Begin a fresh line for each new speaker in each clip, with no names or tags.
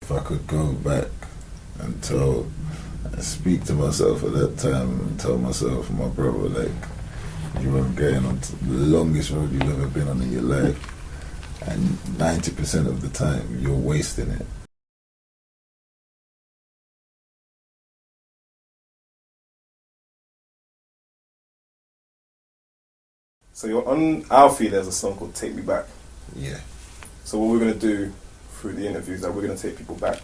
If I could go back and speak to myself at that time and tell myself, my brother, like, you are getting on the longest road you've ever been on in your life, and 90% of the time you're wasting it.
So you're on Alfie, there's a song called Take Me Back.
Yeah.
So what we're going to do through the interview is that we're going to take people back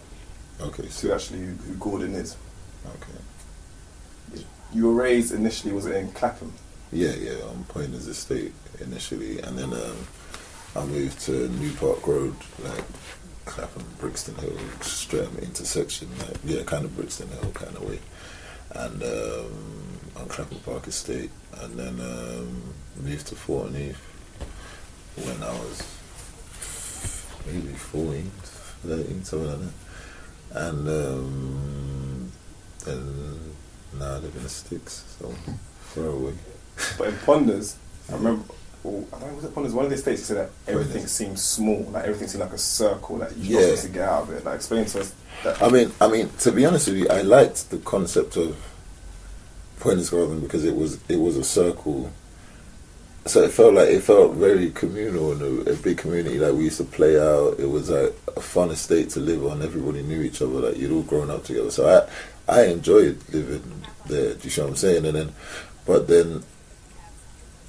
to
actually who Gordon is.
Okay.
You were raised initially, was it in Clapham?
Yeah, on Pointers Estate initially, and then I moved to New Park Road, like Clapham, Brixton Hill, Streatham intersection, kind of Brixton Hill kind of way, and on Clapham Park Estate, and then moved to Fortney when I was maybe 14, 13, something like that, and then now I live in the sticks, so far away.
But in Ponders, I remember, I don't know, was it Ponders? One of the estates, you said that everything seemed small, like everything seemed like a circle, like you're not supposed to get out of it. Like, explain to us that.
I mean, to be honest with you, I liked the concept of Pointers Garden because it was a circle. So it felt very communal and a big community. Like, we used to play out. It was like a fun estate to live on. Everybody knew each other. Like, you'd all grown up together. So I enjoyed living there. Do you see what I'm saying? But then,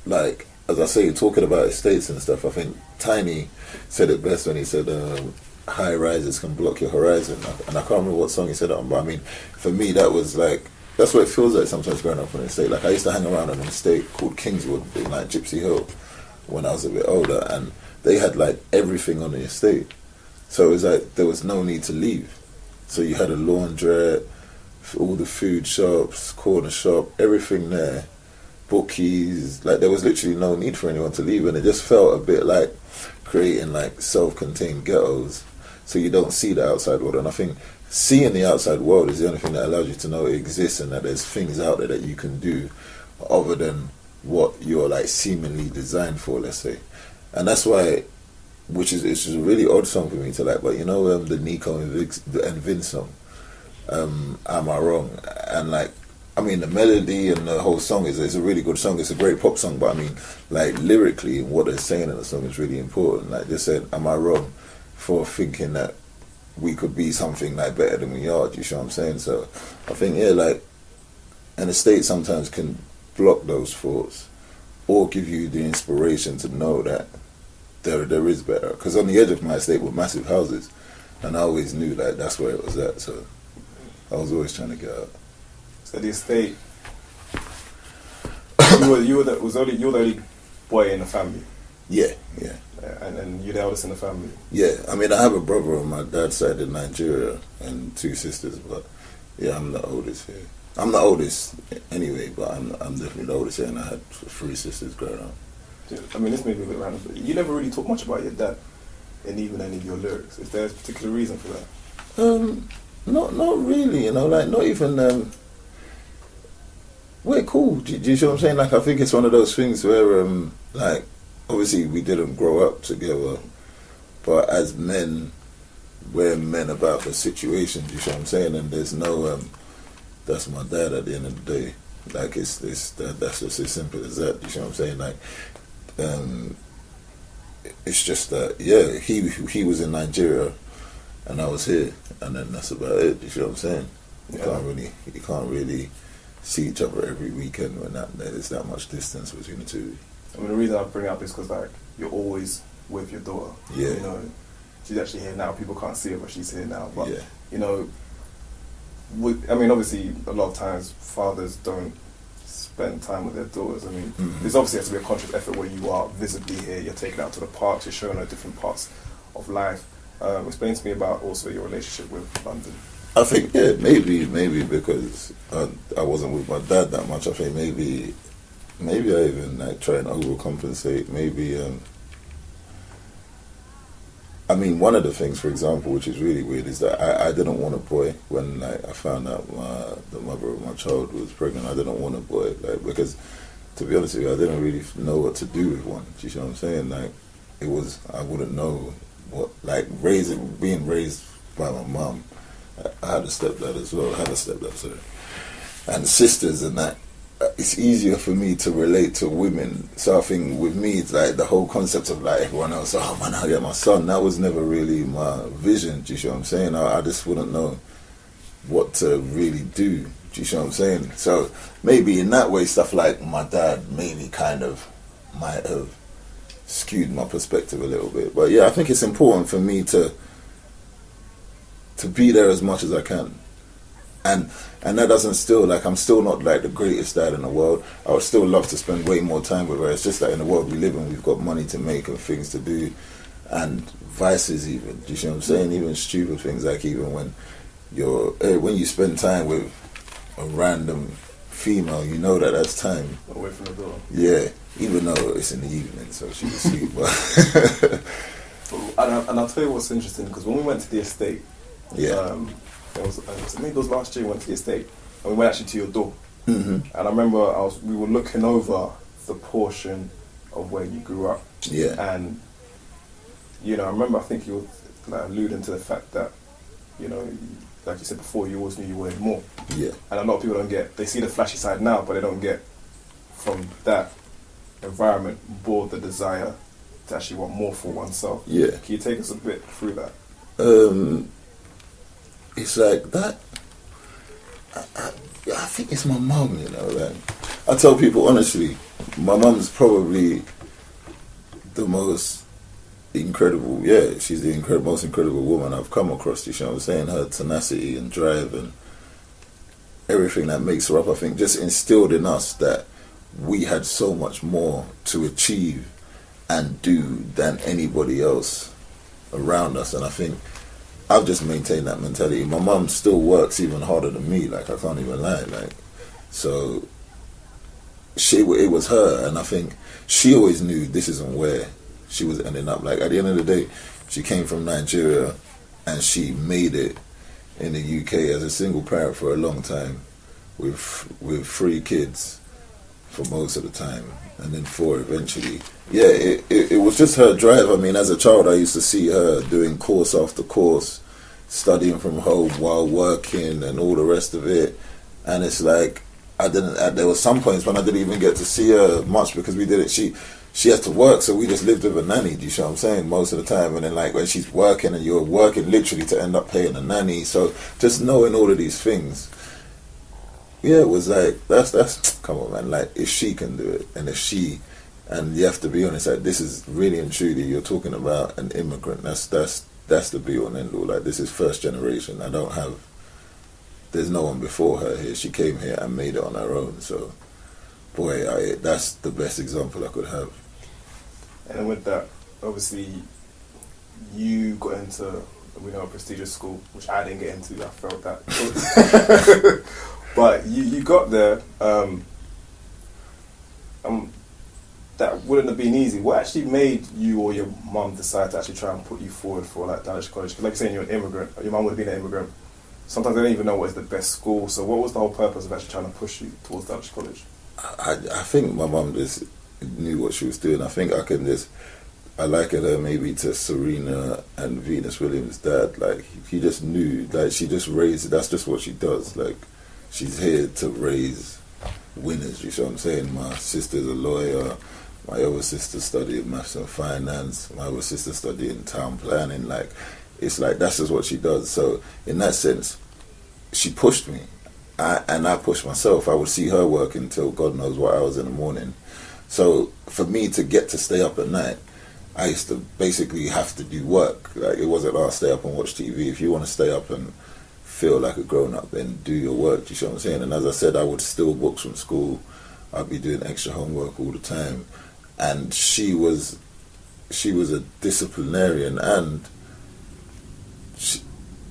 like, as I say, talking about estates and stuff, I think Tiny said it best when he said, high rises can block your horizon. And I can't remember what song he said it on, but I mean, for me, that was like, that's what it feels like sometimes growing up on an estate. Like, I used to hang around on an estate called Kingswood in like Gypsy Hill when I was a bit older, and they had like everything on the estate. So it was like there was no need to leave. So you had a laundrette, all the food shops, corner shop, everything there, bookies. Like, there was literally no need for anyone to leave, and it just felt a bit like creating like self-contained ghettos, so you don't see the outside world. And I think seeing the outside world is the only thing that allows you to know it exists and that there's things out there that you can do other than what you're like seemingly designed for, let's say. And that's why, it's a really odd song for me to like, but you know, the Nico and Vince song, Am I Wrong? And like, I mean, the melody and the whole song is a really good song. It's a great pop song, but I mean, like, lyrically, what they're saying in the song is really important. Like, they said, am I wrong for thinking that we could be something like better than we are? Do you see what I'm saying? So I think, like, an estate sometimes can block those thoughts or give you the inspiration to know that there is better. Because on the edge of my estate were massive houses, and I always knew that that's where it was at, so I was always trying to get out.
So the estate, you were the only boy in the family.
Yeah.
And you're the eldest in the family.
Yeah, I mean, I have a brother on my dad's side in Nigeria and two sisters, but yeah, I'm the oldest here. I'm the oldest anyway, but I'm definitely the oldest here, and I had 3 sisters growing up.
I mean, this may be a bit random, but you never really talk much about your dad in even any of your lyrics. Is there a particular reason for that?
Not really, you know, like, not even, we're cool, do you see what I'm saying? Like, I think it's one of those things where, like, obviously we didn't grow up together, but as men, we're men about the situation, do you see what I'm saying? And there's no, that's my dad at the end of the day. Like, that's just as simple as that, do you see what I'm saying? Like, it's just that, yeah, he was in Nigeria and I was here, and then that's about it, do you see what I'm saying? You can't really see each other every weekend when there's that much distance between the two.
I mean, the reason I bring it up is because, like, you're always with your daughter.
Yeah.
You know, she's actually here now. People can't see her, but she's here now. But,
yeah.
You know, I mean, obviously, a lot of times fathers don't spend time with their daughters. I mean, there's obviously has to be a conscious effort where you are visibly here, you're taking her out to the parks, you're showing her different parts of life. Explain to me about also your relationship with London.
I think, yeah, maybe because I wasn't with my dad that much. I think maybe I even like try and overcompensate. Maybe I mean, one of the things, for example, which is really weird, is that I didn't want a boy when like, I found out the mother of my child was pregnant. I didn't want a boy, like, because, to be honest with you, I didn't really know what to do with one. Do you know what I'm saying? Like, I wouldn't know what, like, being raised by my mum. I had a stepdad as well. I had a stepdad, sorry. And sisters and that. It's easier for me to relate to women. So I think with me, it's like the whole concept of like everyone else, oh man, I'll get my son. That was never really my vision. Do you see what I'm saying? I just wouldn't know what to really do. Do you see what I'm saying? So maybe in that way, stuff like my dad maybe kind of might have skewed my perspective a little bit. But yeah, I think it's important for me to be there as much as I can. And that doesn't still, like, I'm still not like the greatest dad in the world. I would still love to spend way more time with her. It's just that in the world we live in, we've got money to make and things to do and vices even. Do you see what I'm saying? Even stupid things, like even when you spend time with a random female, you know that's time.
Away from the door.
Yeah, even though it's in the evening, so she's asleep. But
and I'll tell you what's interesting, because when we went to the estate,
yeah.
Maybe it was last year we went to the estate, and we went actually to your door.
Mm-hmm.
And I remember we were looking over the portion of where you grew up.
Yeah.
And, I remember, I think you were like, alluding to the fact that, like you said before, you always knew you wanted more.
Yeah.
And a lot of people they see the flashy side now, but they don't get from that environment brought the desire to actually want more for oneself.
Yeah.
Can you take us a bit through that?
It's like that. I think it's my mum, like, I tell people honestly, my mum's probably the most incredible, she's the most incredible woman I've come across. You know what I'm saying? Her tenacity and drive and everything that makes her up, I think, just instilled in us that we had so much more to achieve and do than anybody else around us. And I think I've just maintained that mentality. My mum still works even harder than me, like, I can't even lie, like, so it was her, and I think she always knew this isn't where she was ending up. Like, at the end of the day, she came from Nigeria and she made it in the UK as a single parent for a long time with 3 kids for most of the time, and then 4 eventually. Yeah, it was just her drive. I mean, as a child, I used to see her doing course after course, studying from home while working and all the rest of it. And it's like, there were some points when I didn't even get to see her much because we did it. She had to work, so we just lived with a nanny, do you know what I'm saying, most of the time. And then, like, when she's working and you're working literally to end up paying a nanny. So just knowing all of these things, yeah, it was like, that's come on, man, like, if she can do it, and you have to be honest, like, this is really and truly, you're talking about an immigrant. That's the be all and end all. Like, this is first generation. There's no one before her here. She came here and made it on her own. So, boy, that's the best example I could have.
And with that, obviously, you got into, a prestigious school, which I didn't get into. I felt that. But you got there. That wouldn't have been easy. What actually made you or your mum decide to actually try and put you forward for like Dulwich College? Because like you're saying, you're an immigrant. Your mum would have been an immigrant. Sometimes they don't even know what is the best school. So what was the whole purpose of actually trying to push you towards Dulwich College?
I think my mum just knew what she was doing. I think I likened her maybe to Serena and Venus Williams' dad. Like, he just knew, like, she just raised, that's just what she does. Like, she's here to raise winners, you know what I'm saying? My sister's a lawyer. My other sister studied maths and finance. My other sister studied town planning. Like, it's like, that's just what she does. So in that sense, she pushed me. And I pushed myself. I would see her work until God knows what hours in the morning. So for me to get to stay up at night, I used to basically have to do work. Like, it wasn't, stay up and watch TV. If you want to stay up and feel like a grown-up, then do your work. You know what I'm saying? And as I said, I would steal books from school. I'd be doing extra homework all the time. And she was a disciplinarian, and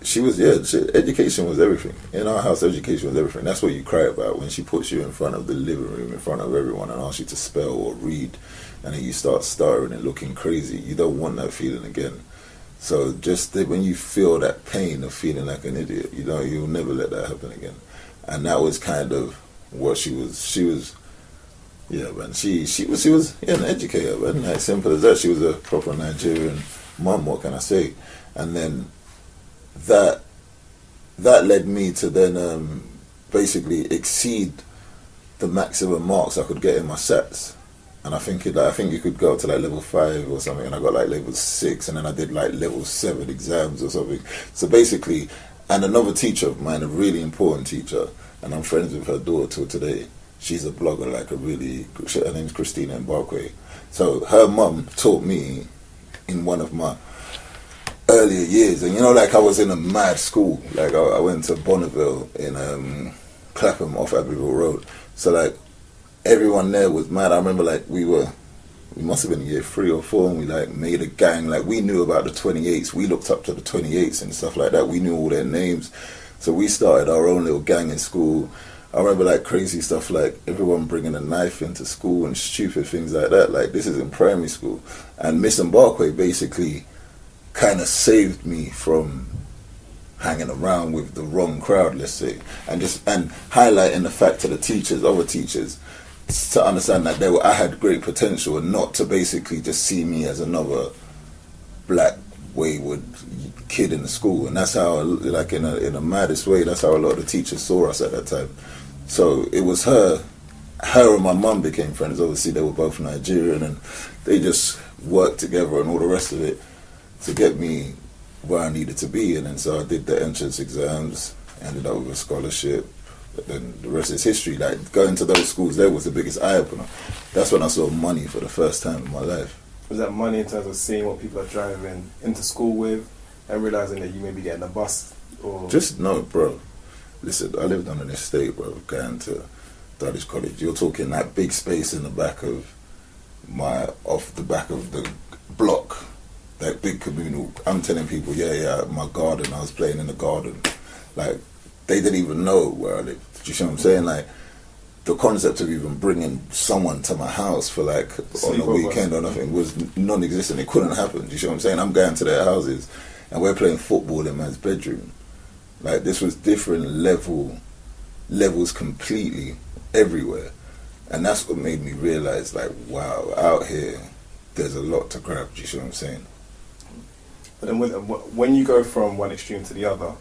education was everything. In our house, education was everything. That's what you cry about when she puts you in front of the living room, in front of everyone, and asks you to spell or read, and then you start stuttering and looking crazy. You don't want that feeling again. So just when you feel that pain of feeling like an idiot, you'll never let that happen again. And that was kind of what she was. Yeah, man. She was an educator, man. Like, simple as that. She was a proper Nigerian mum. What can I say? And then that led me to then basically exceed the maximum marks I could get in my sets. And I think you could go up to like level 5 or something, and I got like level 6, and then I did like level 7 exams or something. So basically, and another teacher of mine, a really important teacher, and I'm friends with her daughter till today. She's a blogger, like her name's Christina Mbarkwe. So her mum taught me in one of my earlier years, and like I was in a mad school. Like I went to Bonneville in Clapham off Abbeville Road. So like everyone there was mad. I remember like we must have been year 3 or 4, and we like made a gang. Like we knew about the 28s. We looked up to the 28s and stuff like that. We knew all their names. So we started our own little gang in school. I remember like crazy stuff like everyone bringing a knife into school and stupid things like that. Like this is in primary school. And Miss Mbarkwe basically kind of saved me from hanging around with the wrong crowd, let's say, and highlighting the fact to the teachers, other teachers, to understand that I had great potential, and not to basically just see me as another black wayward kid in the school. And that's how, like in a maddest way, that's how a lot of the teachers saw us at that time. So it was her and my mum became friends. Obviously they were both Nigerian, and they just worked together and all the rest of it to get me where I needed to be. And then so I did the entrance exams, ended up with a scholarship. But then the rest is history. Like going to those schools there was the biggest eye opener. That's when I saw money for the first time in my life.
Was that money in terms of seeing what people are driving into school with and realising that you may be getting a bus? Or
just no, bro. Listen, I lived on an estate, bro, going to Dulwich College. You're talking that big space in the back of off the back of the block, that big communal. I'm telling people, my garden, I was playing in the garden. Like, they didn't even know where I lived. Do you see what I'm saying? Like, the concept of even bringing someone to my house for like on a weekend or nothing was non-existent. It couldn't happen. Do you see what I'm saying? I'm going to their houses and we're playing football in man's bedroom. Like, this was different levels completely everywhere. And that's what made me realise, like, wow, out here, there's a lot to grab. Do you see what I'm saying?
But then when you go from one extreme to the other,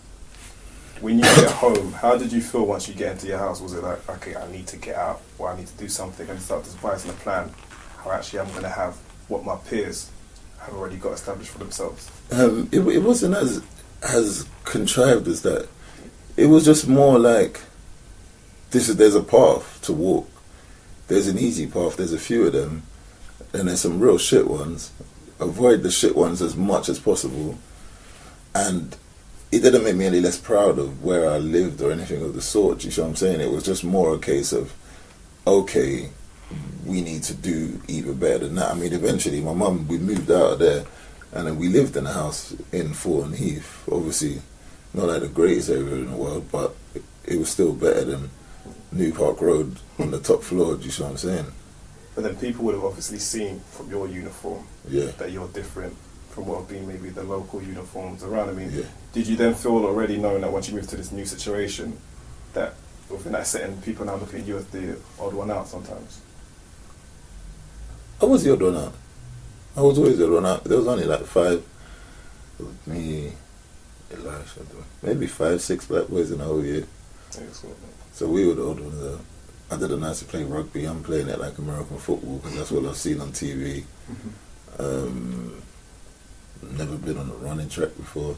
when you get home, how did you feel once you get into your house? Was it like, okay, I need to get out, or I need to do something, and start devising a plan how actually I'm going to have what my peers have already got established for themselves?
It wasn't as contrived as that. It was just more like, there's a path to walk. There's an easy path, there's a few of them, and there's some real shit ones. Avoid the shit ones as much as possible. And it didn't make me any less proud of where I lived or anything of the sort. You know what I'm saying? It was just more a case of, okay, we need to do even better than that. I mean, eventually my mum, we moved out of there, and then we lived in a house in Fulton Heath. Obviously not like the greatest area in the world, but it was still better than New Park Road on the top floor. Do you see what I'm saying?
But then people would have obviously seen from your uniform that you're different from what have been maybe the local uniforms around. I mean, did you then feel already, knowing that once you moved to this new situation, that within that setting, people now looking at you as the odd one out sometimes?
I was the odd one out. I was always the odd one out. There was only like 5, me, Elisha, maybe 5, 6 black boys in the whole year. So we were the odd ones out. I didn't know to play rugby. I'm playing it like American football because that's what I've seen on TV. Never been on a running track before.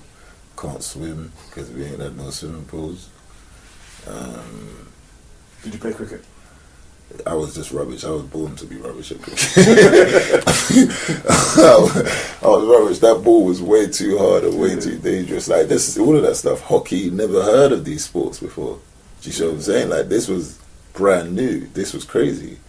Can't swim because we ain't had no swimming pools.
Did you play cricket?
I was just rubbish. I was born to be rubbish at cricket. I was rubbish. That ball was way too hard and way too dangerous. Like this, all of that stuff. Hockey. Never heard of these sports before. Do you know what I'm saying? Like this was brand new. This was crazy.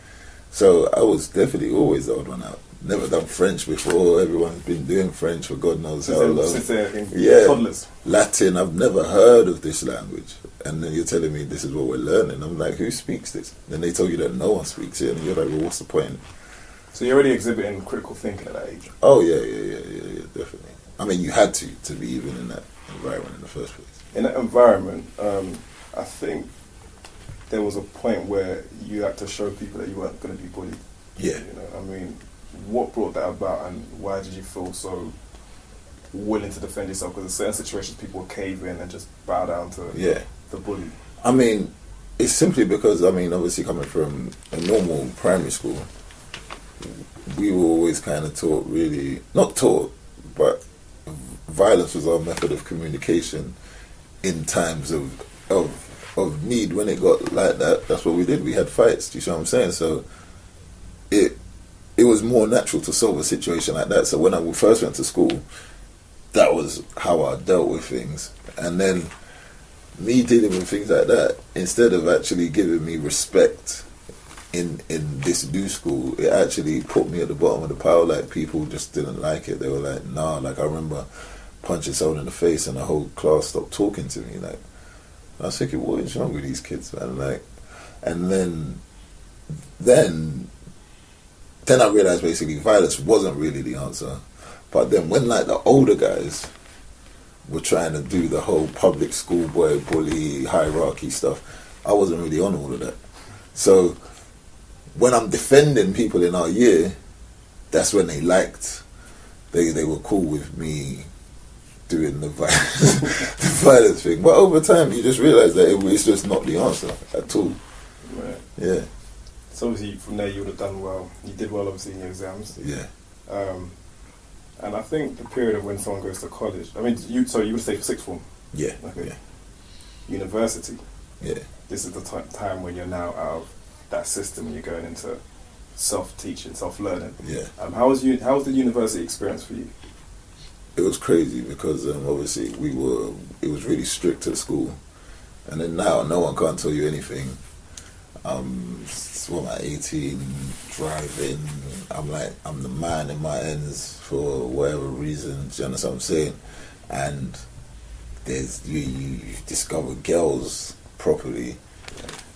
So I was definitely always the odd one out. Never done French before. Everyone's been doing French for God knows how long.
Toddlers.
Latin. I've never heard of this language. And then you're telling me this is what we're learning. I'm like, who speaks this? Then they tell you that no one speaks it, and you're like, well, what's the point?
So you're already exhibiting critical thinking at that age?
Oh, yeah, definitely. I mean, you had to be even in that environment in the first place.
In that environment, I think there was a point where you had to show people that you weren't going to be bullied.
Yeah.
You know, I mean, what brought that about, and why did you feel so willing to defend yourself? Because in certain situations, people will cave in and just bow down to the bully.
I mean, it's simply because, I mean, obviously coming from a normal primary school, we were always kind of taught, really, not taught, but violence was our method of communication in times of need. When it got like that, that's what we did. We had fights. Do you see what I'm saying? So it was more natural to solve a situation like that. So when I first went to school, that was how I dealt with things. And then me dealing with things like that, instead of actually giving me respect in this new school, it actually put me at the bottom of the pile. Like, people just didn't like it. They were like, nah. Like, I remember punching someone in the face and the whole class stopped talking to me. Like, I was thinking, what is wrong with these kids, man? Like, and then I realized basically violence wasn't really the answer. But then when, like, the older guys were trying to do the whole public schoolboy bully hierarchy stuff, I wasn't really on all of that. So when I'm defending people in our year, that's when they were cool with me doing the violence, the violence thing. But over time, you just realise that it's just not the answer at all.
Right.
Yeah.
So obviously from there you would have done well. You did well, obviously, in your exams.
Yeah.
And I think the period of when someone goes to college, I mean, you would say for sixth form?
Yeah.
Okay.
Yeah.
University.
Yeah.
This is the time when you're now out of that system and you're going into self-teaching, self-learning.
Yeah.
How was the university experience for you?
It was crazy because obviously it was really strict at school, and then now no one can't tell you anything. I'm 18, driving. I'm the man in my ends for whatever reason. Do you understand what I'm saying? And you discover girls properly.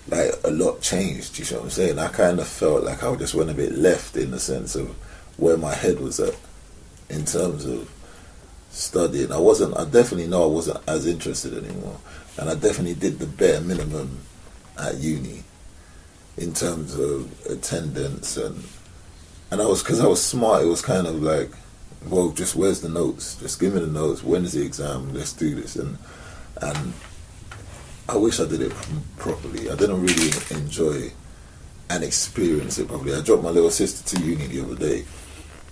Like, a lot changed. Do you know what I'm saying? I kind of felt like I just went a bit left in the sense of where my head was at in terms of studying. I definitely know I wasn't as interested anymore, and I definitely did the bare minimum at uni in terms of attendance, and because I was smart, it was kind of like, well, just where's the notes? Just give me the notes. When's the exam? Let's do this. And I wish I did it properly. I didn't really enjoy and experience it properly. I dropped my little sister to uni the other day,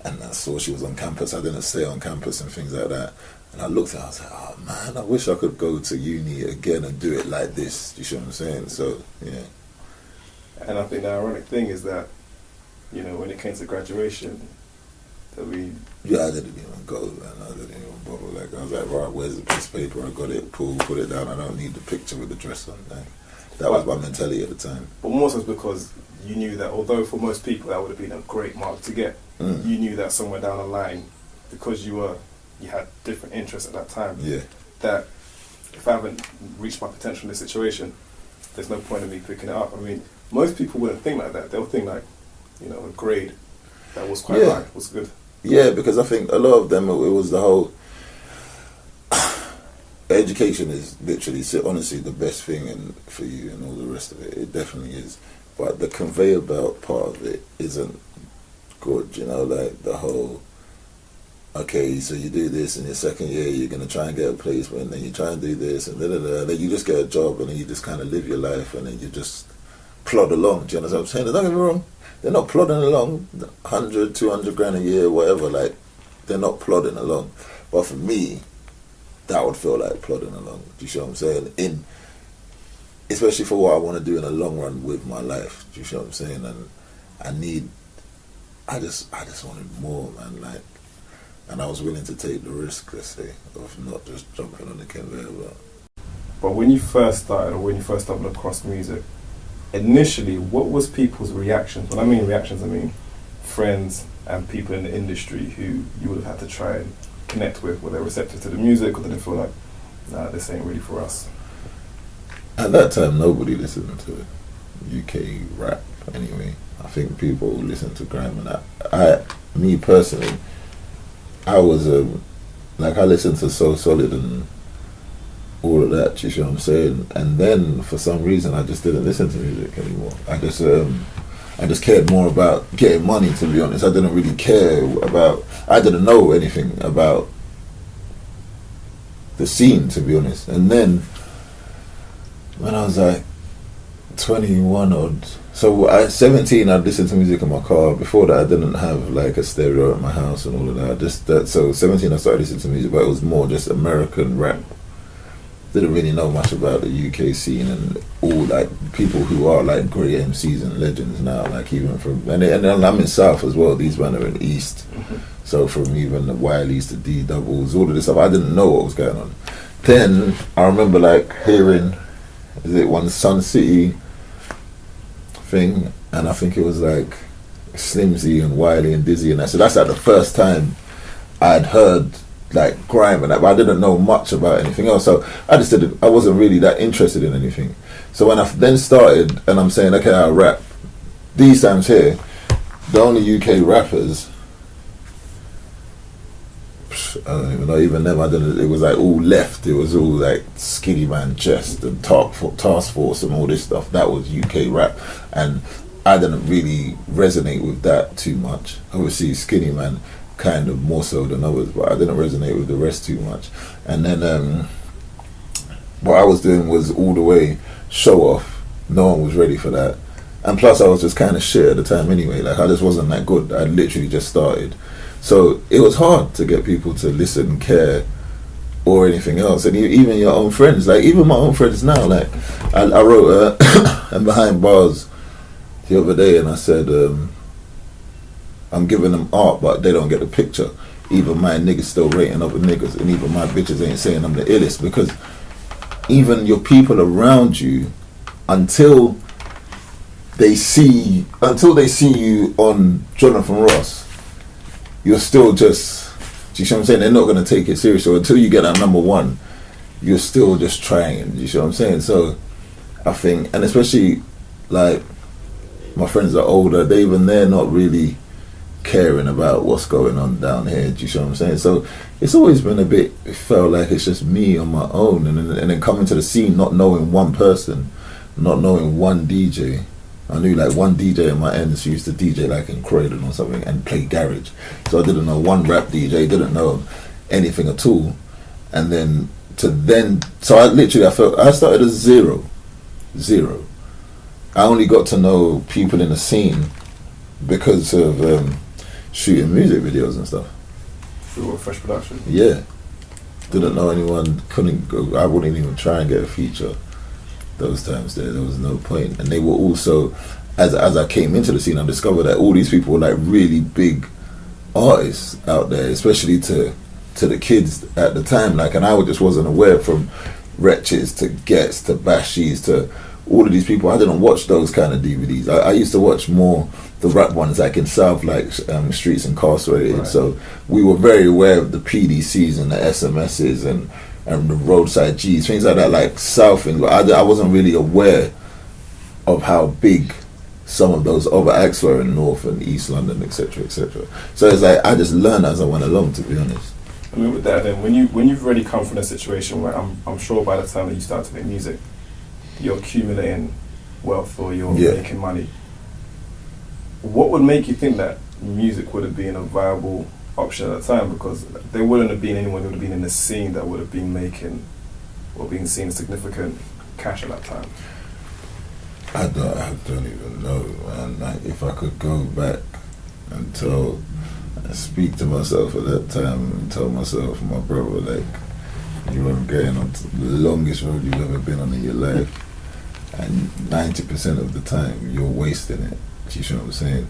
and I saw she was on campus. I didn't stay on campus and things like that. And I looked at her, I was like, oh man, I wish I could go to uni again and do it like this. Do you see what I'm saying? So, yeah.
And I think the ironic thing is that, you know, when it came to graduation,
yeah, I didn't even go, man. I didn't even bother. Like, I was like, right, where's the piece of paper? I got it, put it down. I don't need the picture with the dress on. Like, that was my mentality at the time.
But more so because you knew that, although for most people that would have been a great mark to get, you knew that somewhere down the line, because you had different interests at that time, that if I haven't reached my potential in this situation, there's no point in me picking it up. I mean, most people wouldn't think like that. They'll think like, you know, a grade that was quite high was good.
Yeah, because I think a lot of them, it was the whole education is literally, honestly, the best thing for you and all the rest of it. It definitely is. But the conveyor belt part of it isn't good, you know, like the whole, okay, so you do this in your second year, you're going to try and get a placement, then you try and do this, and then you just get a job, and then you just kind of live your life, and then you just plod along. Do you understand what I'm saying? Don't get me wrong. They're not plodding along 100, 200 grand a year, whatever. Like, they're not plodding along. But for me, that would feel like plodding along. Do you see what I'm saying? Especially for what I want to do in the long run with my life. Do you see what I'm saying? And I just wanted more, man. Like, and I was willing to take the risk, let's say, of not just jumping on the conveyor belt.
But when you first started, or when you first stumbled across music, initially, what was people's reactions? When I mean reactions, I mean friends and people in the industry who you would have had to try and connect with. Were they receptive to the music, or did they feel like, nah, this ain't really for us?
At that time, nobody listened to UK rap anyway. I think people listened to grime, and me personally, I was I listened to So Solid and all of that, you know what I'm saying? And then for some reason I just didn't listen to music anymore. I just cared more about getting money, to be honest. I didn't really care about, I didn't know anything about the scene, to be honest. And then when I was like 21 odd, so at 17 I'd listen to music in my car. Before that I didn't have like a stereo at my house and all of that. So 17 I started listening to music, but it was more just American rap. Didn't really know much about the UK scene and all like people who are like great MCs and legends now, like even from and I'm in South as well. These men are in East, so from even the Wileys to D doubles, all of this stuff, I didn't know what was going on. Then I remember like hearing, is it one Sun City thing, and I think it was like Slimzy and Wiley and Dizzy and that. So that's like the first time I'd heard like grime and that, but I didn't know much about anything else. So I wasn't really that interested in anything. So when I then started, and I'm saying, okay, I rap. These times here, the only UK rappers, I don't even know, even them, it was like all left. It was all like Skinny Man Chest and Task Force and all this stuff. That was UK rap, and I didn't really resonate with that too much. Obviously Skinny Man kind of more so than others, but I didn't resonate with the rest too much. And then what I was doing was all the way show off. No one was ready for that, and plus I was just kind of shit at the time anyway. Like I just wasn't that good. I literally just started, so it was hard to get people to listen, care, or anything else. And even your own friends, like even my own friends now, like I wrote and behind bars the other day, and I said I'm giving them art, but they don't get the picture. Even my niggas still rating other niggas, and even my bitches ain't saying I'm the illest, because even your people around you, until they see you on Jonathan Ross, you're still just, do you see what I'm saying? They're not going to take it seriously. So until you get that number one, you're still just trying. Do you see what I'm saying? So I think, and especially like my friends are older, they're not really caring about what's going on down here. Do you see what I'm saying? So it's always been it felt like it's just me on my own, and then coming to the scene, not knowing one person, not knowing one DJ. I knew like one DJ in my ends who used to DJ like in Croydon or something and play garage. So I didn't know one rap DJ, didn't know anything at all. And then so I started as zero. I only got to know people in the scene because of shooting music videos and stuff.
Through Frsh production?
Yeah. Didn't know anyone, couldn't go, I wouldn't even try and get a feature those times there was no point. And they were also, as I came into the scene, I discovered that all these people were like really big artists out there, especially to the kids at the time, like, and I just wasn't aware, from Wretches to Gets to Bashies to all of these people. I didn't watch those kind of DVDs. I used to watch more the rap ones, like in South, like Streets Incarcerated. Right. So we were very aware of the PDCs and the SMSs and the Roadside G's, things like that, like South. And I wasn't really aware of how big some of those other acts were in North and East London, etc., etc. So it's like I just learned as I went along, to be honest.
I mean, with that, then when you've already come from a situation where I'm sure by the time that you start to make music, you're accumulating wealth or you're making money. What would make you think that music would have been a viable option at the time? Because there wouldn't have been anyone who would have been in the scene that would have been making or being seen significant cash at that time.
I don't even know, man. Like, if I could go back and speak to myself at that time and tell myself, my brother, like, you are getting on the longest road you've ever been on in your life, and 90% of the time you're wasting it. You know what I'm saying?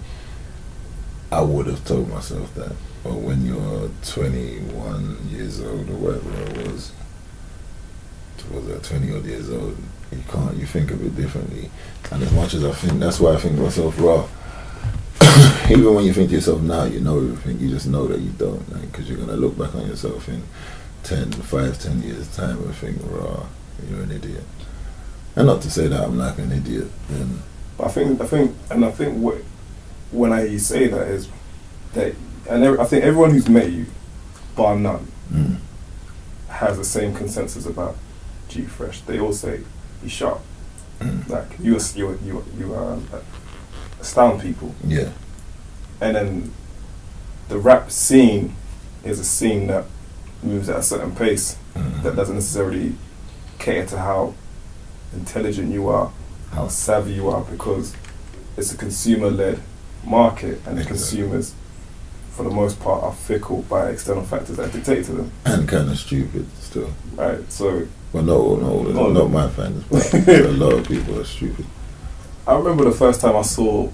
I would have told myself that. But when you're 21 years old or whatever I was 20 odd years old, you think of it differently. And as much as I think, that's why I think myself raw. Even when you think to yourself now, you know everything, you just know that you don't, because you're going to look back on yourself in 10 years time and think, raw, you're an idiot. And not to say that I'm like an idiot.
I think when I hear you say that is that, and I think everyone who's met you, bar none, has the same consensus about G Frsh. They all say he's sharp. Like you astound people.
Yeah. And
then the rap scene is a scene that moves at a certain pace that doesn't necessarily cater to how intelligent you are, how savvy you are, because it's a consumer-led market, and the consumers, for the most part, are fickle by external factors that dictate to them.
And kind of stupid still.
Right, so...
Well, no, not my fans, but a lot of people are stupid.
I remember the first time I saw...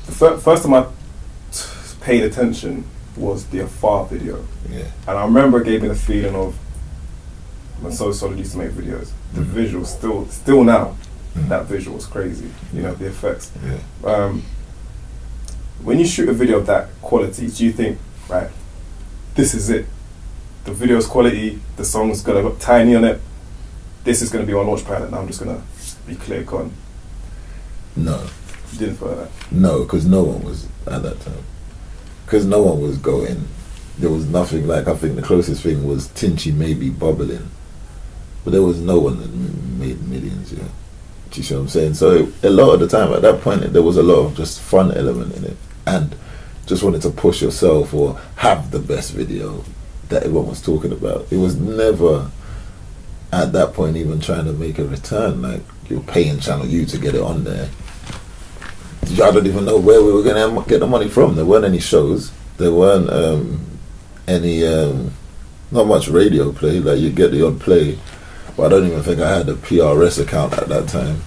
first time I paid attention was the Afar video.
Yeah.
And I remember it gave me the feeling of when So Solid used to make videos. The visual, still now, that visual was crazy. You know, the effects.
Yeah.
When you shoot a video of that quality, do you think, right, this is it? The video's quality, the song's gonna look tiny on it. This is gonna be my Launchpad, and I'm just gonna be click on.
No.
You didn't feel that?
No, because no one was at that time. Because no one was going. There was nothing like, I think the closest thing was Tinchy maybe bubbling. But there was no one that made millions, yeah. Do you see what I'm saying? So a lot of the time at that point, there was a lot of just fun element in it. And just wanted to push yourself or have the best video that everyone was talking about. It was never at that point even trying to make a return. Like, you're paying Channel U to get it on there. I don't even know where we were going to get the money from. There weren't any shows. There weren't any, not much radio play. Like, you get the odd play. But I don't even think I had a PRS account at that time.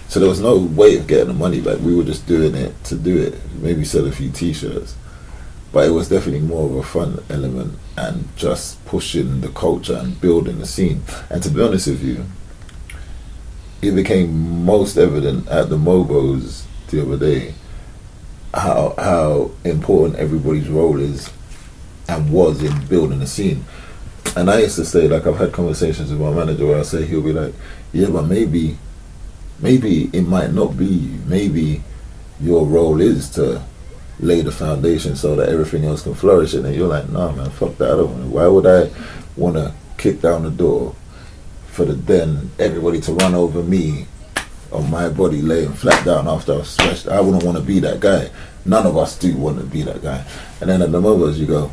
So there was no way of getting the money. Like, we were just doing it to do it. Maybe sell a few t-shirts. But it was definitely more of a fun element and just pushing the culture and building the scene. And to be honest with you, it became most evident at the Mobos the other day how important everybody's role is and was in building the scene. And I used to say, like, I've had conversations with my manager where I say, he'll be like, yeah, but maybe it might not be you. Maybe your role is to lay the foundation so that everything else can flourish. And then you're like, nah, man, fuck that. I don't want to. Why would I want to kick down the door for then everybody to run over me on my body laying flat down after I've smashed? I wouldn't want to be that guy. None of us do want to be that guy. And then at the Mobos you go,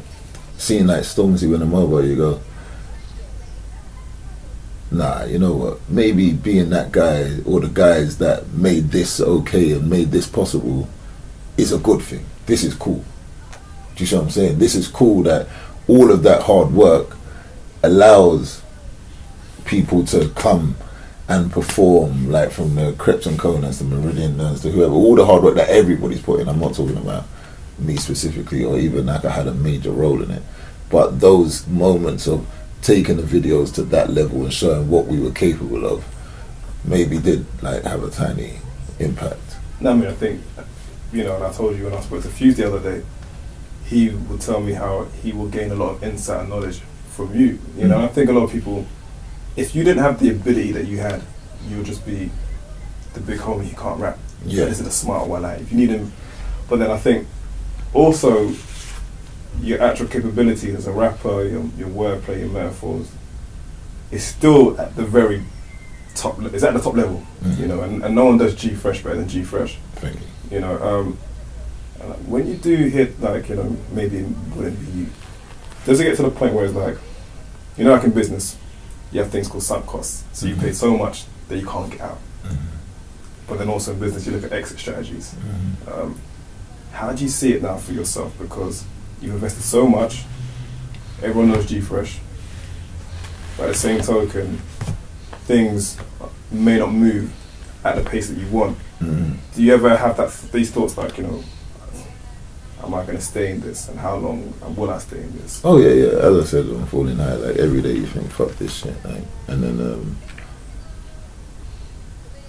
seeing like Stormzy win a Mobo, you go, nah, you know what, maybe being that guy or the guys that made this okay and made this possible is a good thing. This is cool. Do you see what I'm saying? This is cool that all of that hard work allows people to come and perform, like from the Creps and Conans, the Meridian Nuns, to whoever, all the hard work that everybody's put in. I'm not talking about me specifically or even like I had a major role in it. But those moments of taking the videos to that level and showing what we were capable of maybe did like have a tiny impact.
No, I mean, I think, you know, and I told you when I spoke to Fuse the other day, he would tell me how he will gain a lot of insight and knowledge from you. You know, I think a lot of people, if you didn't have the ability that you had, you would just be the big homie who can't rap.
Yeah.
This is the smart one. Like, if you need him, but then I think also your actual capability as a rapper, your wordplay, your metaphors, is still at the very top. It's at the top level, you know, and no one does G-Fresh better than G-Fresh.
Thank you.
You know, and when you do hit, like, you know, maybe it wouldn't be you, does it get to the point where it's like, you know, like in business, you have things called sunk costs. So you pay so much that you can't get out. But then also in business, you look at exit strategies. How do you see it now for yourself? Because you've invested so much, everyone knows G-Fresh, but at the same token, things may not move at the pace that you want. Do you ever have these thoughts like, you know, am I going to stay in this, and how long will I stay in this?
Oh yeah. As I said on Falling High, like every day you think, fuck this shit, like, and then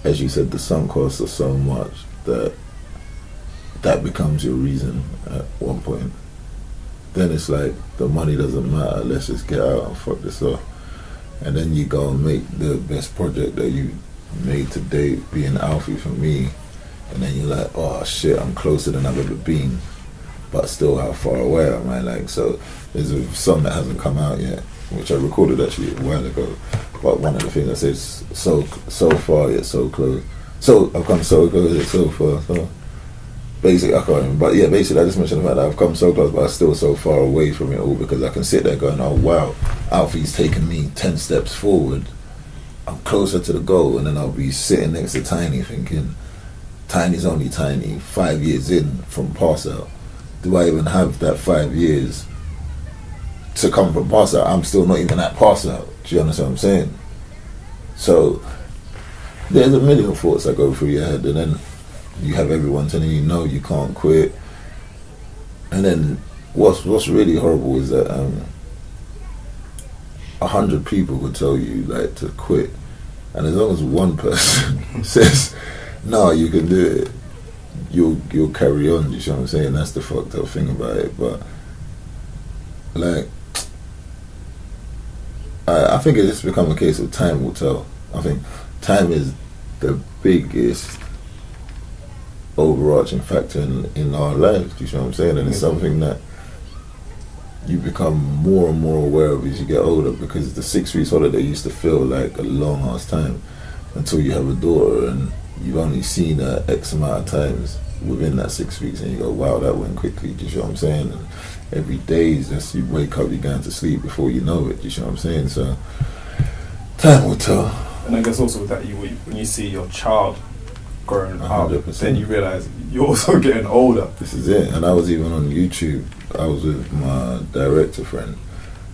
as you said, the sunk costs are so much that becomes your reason at one point. Then it's like the money doesn't matter. Let's just get out and fuck this up. And then you go and make the best project that you made to date, being Alfie for me. And then you're like, oh shit, I'm closer than I've ever been. But still, how far away am I? Like, so there's a song that hasn't come out yet, which I recorded actually a while ago. But one of the things that says, so far yet so close. So I've come so close yet so far. So basically, I can't remember, but yeah, basically I just mentioned the fact that I've come so close, but I'm still so far away from it all, because I can sit there going, oh wow, Alfie's taken me 10 steps forward, I'm closer to the goal, and then I'll be sitting next to Tiny thinking, Tiny's only Tiny, 5 years in from pass out. Do I even have that 5 years to come from pass out? I'm still not even at pass out. Do you understand what I'm saying? So there's a million thoughts that go through your head, and then you have everyone telling you no, you can't quit. And then what's really horrible is that 100 people could tell you like to quit, and as long as one person says no, you can do it, you'll carry on. You know what I'm saying? That's the fucked up thing about it. But like, I think it's just become a case of time will tell. I think time is the biggest overarching factor in our lives. Do you know what I'm saying? And it's something that you become more and more aware of as you get older, because the 6 weeks holiday used to feel like a long ass time until you have a daughter and you've only seen her X amount of times within that 6 weeks, and you go, wow, that went quickly. Do you know what I'm saying? And every day is just, you wake up, you're going to sleep before you know it. Do you know what I'm saying? So time will tell.
And I guess also with that, when you see your child growing
100%.
up, then you realise you're also getting older.
This is it. And I was even on YouTube, I was with my director friend,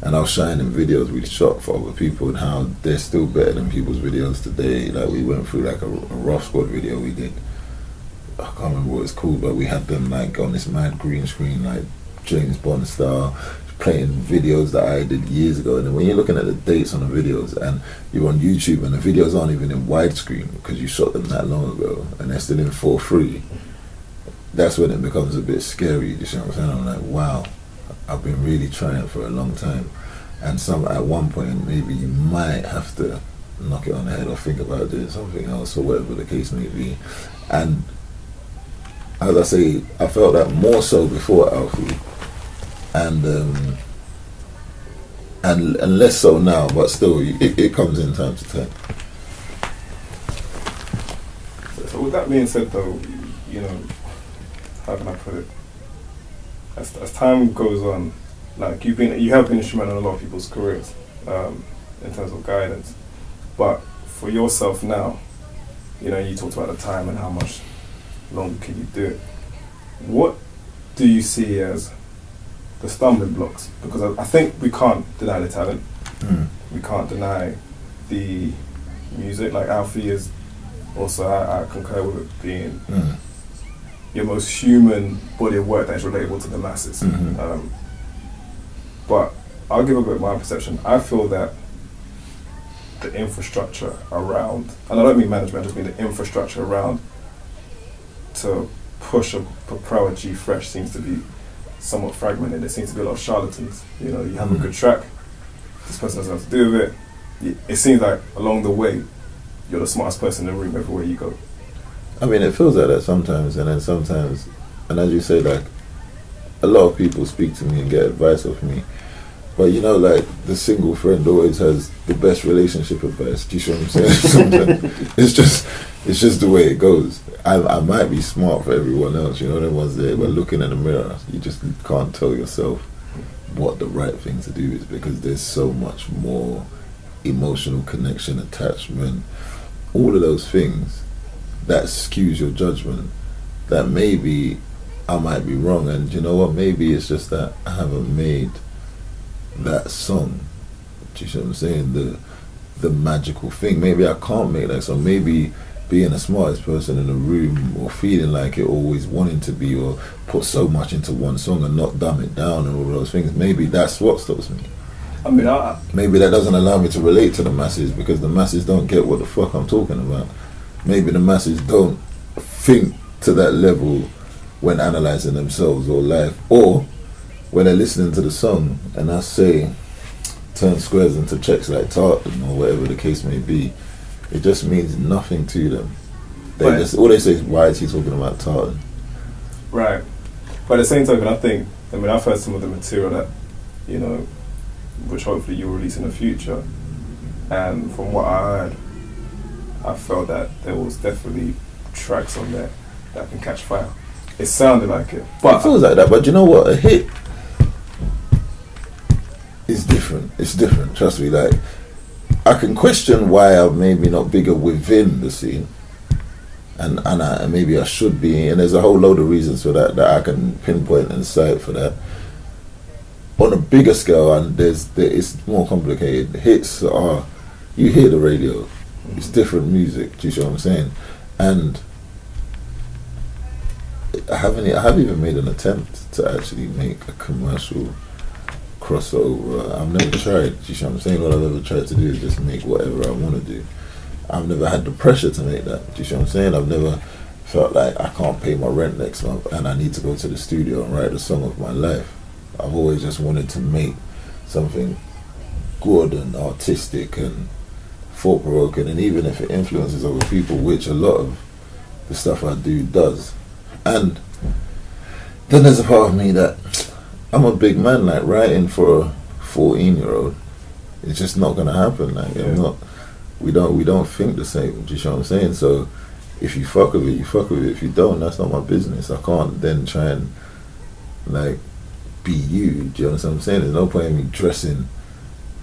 and I was shining videos we shot for other people and how they're still better than people's videos today. Like, we went through like a rough squad video we did. I can't remember what it's called, but we had them like on this mad green screen, like James Bond style, playing videos that I did years ago. And then when you're looking at the dates on the videos and you're on YouTube and the videos aren't even in widescreen because you shot them that long ago and they're still in 4:3, that's when it becomes a bit scary. You know what I'm saying? I'm like, wow, I've been really trying for a long time, and at one point maybe you might have to knock it on the head or think about doing something else or whatever the case may be. And as I say, I felt that more so before Alfie, and less so now, but still it comes in time to time.
So with that being said though, you know, how can I put it? As time goes on, like you have been instrumental in a lot of people's careers, in terms of guidance. But for yourself now, you know, you talked about the time and how much longer can you do it. What do you see as the stumbling blocks? Because I think we can't deny the talent. We can't deny the music. Like Alfie is also, I concur with it being your most human body of work that is relatable to the masses. But I'll give a bit of my perception. I feel that the infrastructure around, and I don't mean management, I just mean the infrastructure around to push or propel a Frsh seems to be somewhat fragmented. There seems to be a lot of charlatans. You know, you have a good track, this person doesn't have to do with it. It seems like along the way, you're the smartest person in the room everywhere you go.
I mean, it feels like that sometimes, and then sometimes, and as you say, like, a lot of people speak to me and get advice off me. But you know, like, the single friend always has the best relationship advice. Do you see what I'm saying? Sometimes it's just the way it goes. I might be smart for everyone else, you know, everyone's there, but looking in the mirror, you just can't tell yourself what the right thing to do is, because there's so much more emotional connection, attachment, all of those things that skews your judgment, that maybe I might be wrong, and you know what, maybe it's just that I haven't made that song. Do you see what I'm saying? The magical thing. Maybe I can't make that song. Maybe being the smartest person in the room, or feeling like it, always wanting to be, or put so much into one song and not dumb it down and all those things, maybe that's what stops me.
I mean,
maybe that doesn't allow me to relate to the masses, because the masses don't get what the fuck I'm talking about. Maybe the masses don't think to that level when analysing themselves or life, or when they're listening to the song and I say turn squares into checks like tartan, or whatever the case may be, it just means nothing to them. All they say is, why is he talking about tartan?
Right. But at the same token, I've heard some of the material that, you know, which hopefully you'll release in the future, and from what I heard, I felt that there was definitely tracks on there that can catch fire. It sounded like it. But
it feels like that. But you know what? A hit is different. It's different. Trust me. Like, I can question why I'm maybe not bigger within the scene, and maybe I should be. And there's a whole load of reasons for that I can pinpoint and cite for that. On a bigger scale, and it's more complicated. Hits are, you hear the radio. It's different music. Do you see what I'm saying? And I haven't even made an attempt to actually make a commercial crossover. I've never tried. Do you see what I'm saying? All I've ever tried to do is just make whatever I want to do. I've never had the pressure to make that. Do you see what I'm saying? I've never felt like I can't pay my rent next month and I need to go to the studio and write the song of my life. I've always just wanted to make something good and artistic and thought-provoking, and even if it influences other people, which a lot of the stuff I do does. And then there's a part of me that I'm a big man, like writing for a 14-year-old, it's just not gonna happen. Like, we don't think the same. Do you know what I'm saying? So if you fuck with it, you fuck with it. If you don't, that's not my business. I can't then try and like be you. Do you understand what I'm saying? There's no point in me dressing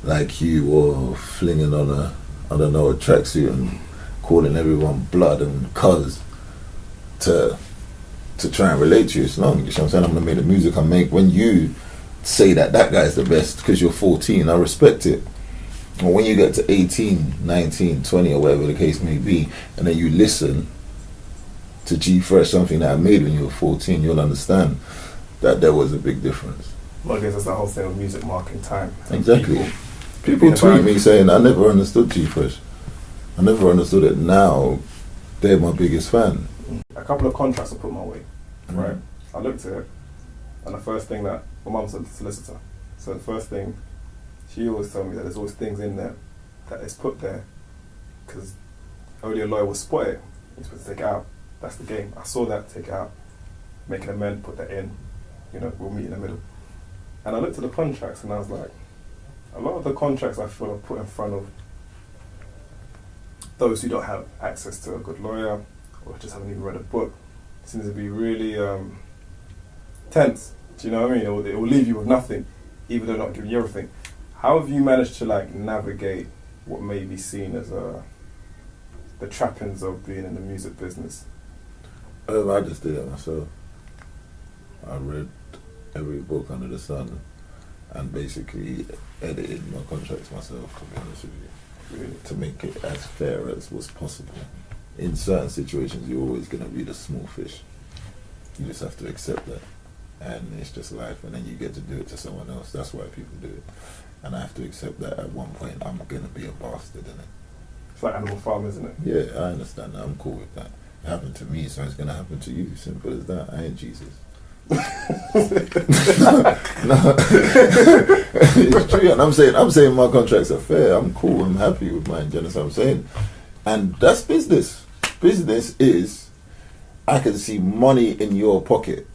like you or flinging on a tracksuit and calling everyone blood and cuz to try and relate to you. It's long. You know what I'm saying? I'm gonna make the music I make. When you say that guy's the best because you're 14, I respect it. And when you get to 18, 19, 20 or whatever the case may be, and then you listen to Frsh, something that I made when you were 14, you'll understand that there was a big difference.
Well, I guess that's the whole thing of music marking time.
Exactly. People tweet me saying, I never understood Frsh. I never understood it. Now, they're my biggest fan.
A couple of contracts were put my way, right? I looked at it, and the first thing that, my mum's a solicitor, so the first thing, she always told me that there's always things in there that is put there because only a lawyer will spot it. You're supposed to take it out. That's the game. I saw that, take it out, make an amend, put that in, we'll meet in the middle. And I looked at the contracts and I was like, a lot of the contracts I feel are put in front of those who don't have access to a good lawyer or just haven't even read a book. It seems to be really tense. Do you know what I mean? It will leave you with nothing, even though not giving you everything. How have you managed to navigate what may be seen as the trappings of being in the music business?
I just did it myself. I read every book under the sun and basically edited my contracts myself, to be honest with you, really, to make it as fair as was possible. In certain situations, you're always going to be the small fish. You just have to accept that. And it's just life, and then you get to do it to someone else. That's why people do it. And I have to accept that at one point I'm going to be a bastard in it.
It's like Animal Farm, isn't it?
Yeah, I understand that. I'm cool with that. It happened to me, so it's going to happen to you. Simple as that. I ain't Jesus. No. It's true, and I'm saying my contracts are fair. I'm cool. I'm happy with mine. Do you understand what I'm saying? And that's business. Business is, I can see money in your pocket.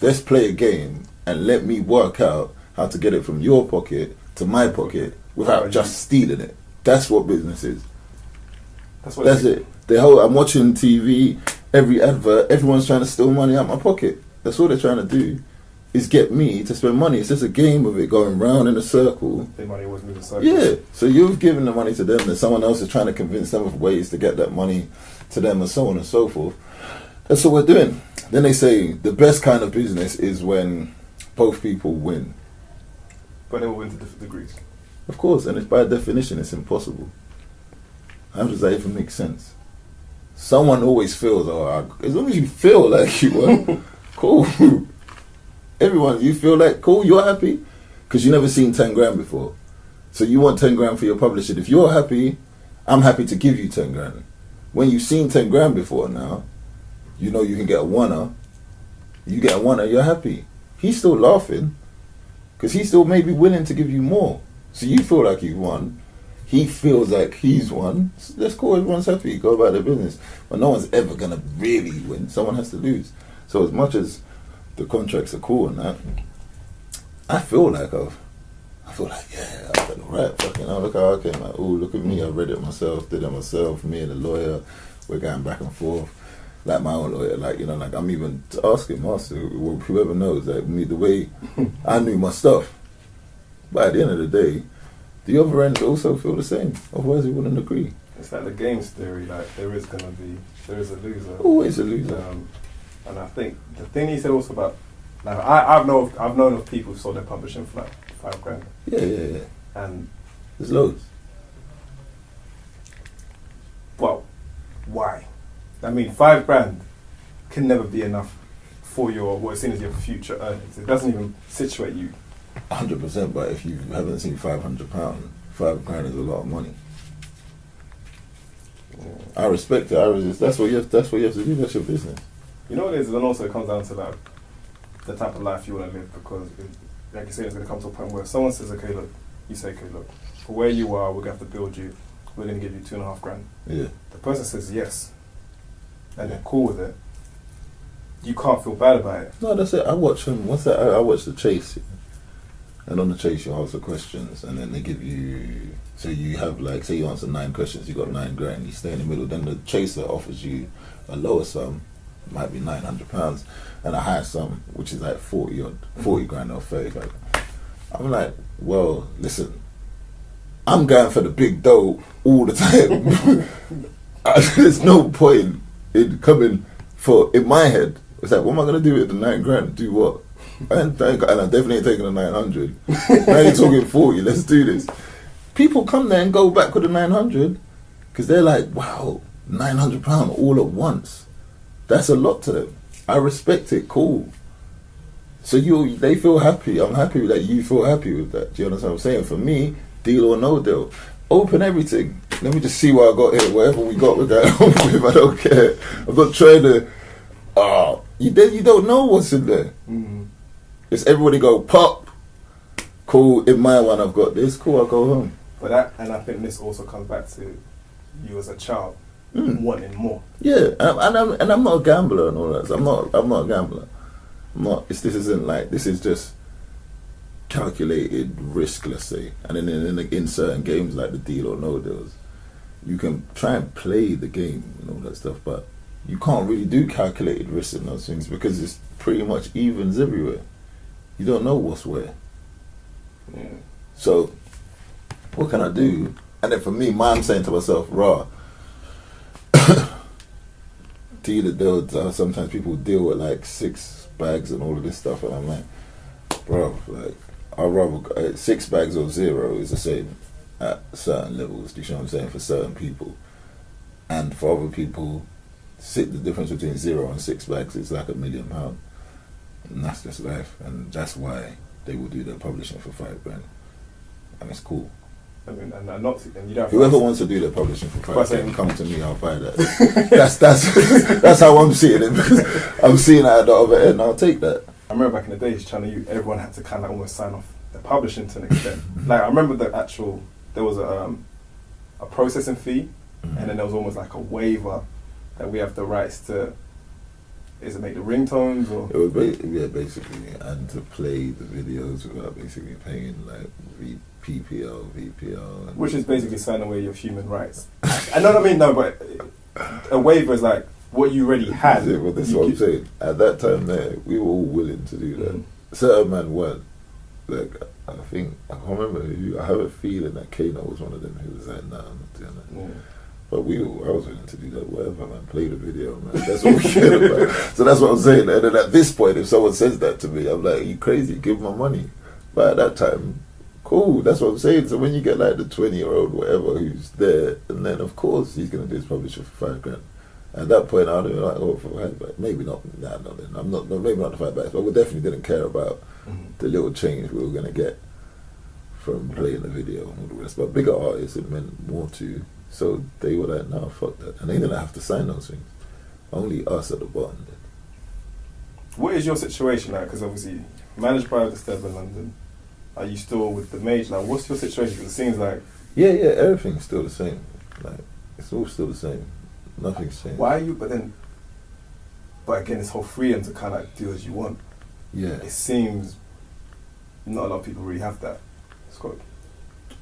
Let's play a game and let me work out how to get it from your pocket to my pocket without just stealing it. That's what business is. That's it. I'm watching TV, every advert, everyone's trying to steal money out my pocket. That's all they're trying to do, is get me to spend money. It's just a game of it going round in a circle.
Their money always moves in circles.
Yeah. So you've given the money to them, and someone else is trying to convince them of ways to get that money to them, and so on and so forth. That's what we're doing. Then they say the best kind of business is when both people win.
But they will win to different degrees.
Of course, and it's by definition, it's impossible. How does that even make sense? Someone always feels, as long as you feel like you won, cool. Everyone, you feel like, cool, you're happy? Because you've never seen 10 grand before. So you want 10 grand for your publishing. If you're happy, I'm happy to give you 10 grand. When you've seen 10 grand before now, you know you can get a oneer. You get a oneer, you're happy. He's still laughing because he's still maybe willing to give you more. So you feel like you've won. He feels like he's won. So that's cool, everyone's happy. Go about their business. But no one's ever going to really win. Someone has to lose. So as much as the contracts are cool and that, I feel like, yeah, I've done alright. Fucking hell, look how I came out. Ooh, look at me, I read it myself, did it myself. Me and the lawyer, we're going back and forth. like my own lawyer, like, you know, like I'm even asking Master, whoever knows, like me, the way I knew my stuff. But at the end of the day, the other end also feel the same. Otherwise, he wouldn't agree.
It's like the games theory. Like there is a loser.
Always a loser.
And I think the thing he said also about, like I've known of people who sold their publishing for like $5,000.
Yeah.
And
there's loads.
Well, why? I mean, $5,000 can never be enough for what's seen as your future earnings. It doesn't even situate you.
100%, but if you haven't seen £500, £5,000 is a lot of money. Yeah. I respect it. That's what you have to do. That's your business.
You know what it is, and also it comes down to like the type of life you want to live, because like you say, it's going to come to a point where someone says, okay, look, you say, okay, look, for where you are, we're going to have to build you. We're going to give you $2,500.
Yeah.
The person says yes, and they're cool with it. You can't feel bad about it.
No, that's it. I watch them. What's that? I watch The Chase. And on The Chase, you ask the questions, and then they give you. So you have like, say you answer 9 questions, you got $9,000. You stay in the middle. Then the chaser offers you a lower sum, might be £900, and a higher sum, which is like 40 grand or 35. I'm like, well, listen, I'm going for the big dough all the time. There's no point in coming for, in my head, it's like, what am I going to do with the $9,000? Do what? And I definitely ain't taking the 900. Now you're talking 40, let's do this. People come there and go back with the 900 because they're like, wow, £900 all at once. That's a lot to them. I respect it, cool. So they feel happy. I'm happy that you feel happy with that. Do you understand what I'm saying? For me, deal or no deal. Open everything. Let me just see what I got here. Whatever we got with that, I don't care. I'm not trying to. You don't know what's in there. Mm-hmm. It's everybody go pop. Cool. In my one, I've got this. Cool. I'll go home.
But and I think this also comes back to you as a child wanting more.
Yeah, and I'm not a gambler and all that. So I'm not a gambler. This is just calculated risk, let's say. And then in certain games like the deal or no deals, you can try and play the game and all that stuff, but you can't really do calculated risk in those things because it's pretty much evens everywhere. You don't know what's where. Yeah. So what can I do? And then for me, I'm saying to myself, raw. Dealer deals. Sometimes people deal with like 6 bags and all of this stuff, and I'm like, bro, like I'd rather 6 bags or 0 is the same at certain levels. Do you know what I'm saying? For certain people, and for other people, the difference between 0 and 6 bags is like £1 million, and that's just life, and that's why they will do their publishing for $5,000, and it's cool.
I mean, and you don't.
Whoever wants to do their publishing for $5,000, come to me. I'll buy that. that's how I'm seeing it, because I'm seeing it at the other end. I'll take that.
I remember back in the days, everyone had to kind of almost sign off their publishing to an extent. Like I remember there was a processing fee, and then there was almost like a waiver that we have the rights to. Is it make the ringtones or?
It would basically, and to play the videos without basically paying like PPL, VPL.
Which is basically signing away your human rights. I know what I mean, no, but a waiver is like what you already had.
Well, this is what I'm saying. At that time there, we were all willing to do that. Certain men weren't. Like, I can't remember who, I have a feeling that Kano was one of them who was like, nah, I'm not doing that. Yeah. But I was willing to do that, whatever, man. Play the video, man. That's what we cared about. So that's what I'm saying. And then at this point, if someone says that to me, I'm like, you crazy, give my money. But at that time, cool, that's what I'm saying. So when you get like the 20-year-old, whatever, who's there, and then of course he's going to do his publisher for $5,000. At that point, I'd be like, oh, for $5,000. Maybe not. Nah, no, then. Maybe not the $5,000. But we definitely didn't care about the little change we were going to get from playing the video and all the rest. But bigger artists, it meant more to. So they were like, no, fuck that. And they didn't have to sign those things. Only us at the bottom did.
What is your situation like? Because obviously, managed by the Steb in London, are you still with the major? Like, what's your situation? Because it seems like...
Yeah, everything's still the same. Like, it's all still the same. Nothing's changed.
Why are you... But again, this whole freedom to kind of like do as you want.
Yeah.
It seems not a lot of people really have that. Scott.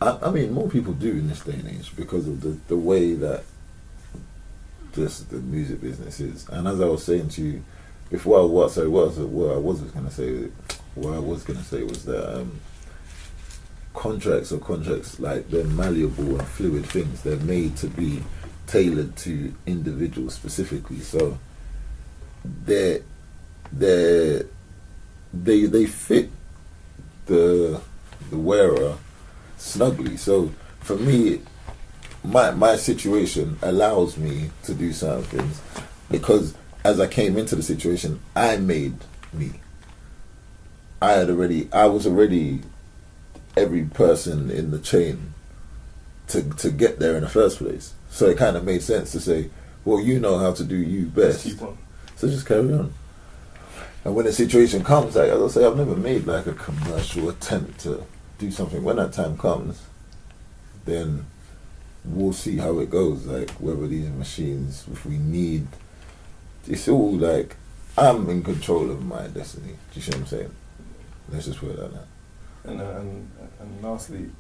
I mean, more people do in this day and age because of the way that just the music business is. And as I was saying to you before, what I was going to say was that contracts like they're malleable and fluid things. They're made to be tailored to individuals specifically. So they fit the wearer snugly. So for me, my situation allows me to do certain things because as I came into the situation, I made me. I was already every person in the chain to get there in the first place. So it kind of made sense to say, well, you know how to do you best.
Keep on.
So just carry on. And when the situation comes, like as I say, I've never made like a commercial attempt to do something. When that time comes, then we'll see how it goes. Like whether these machines, if we need, it's all like I'm in control of my destiny. Do you see what I'm saying? Let's just put it like that.
And lastly,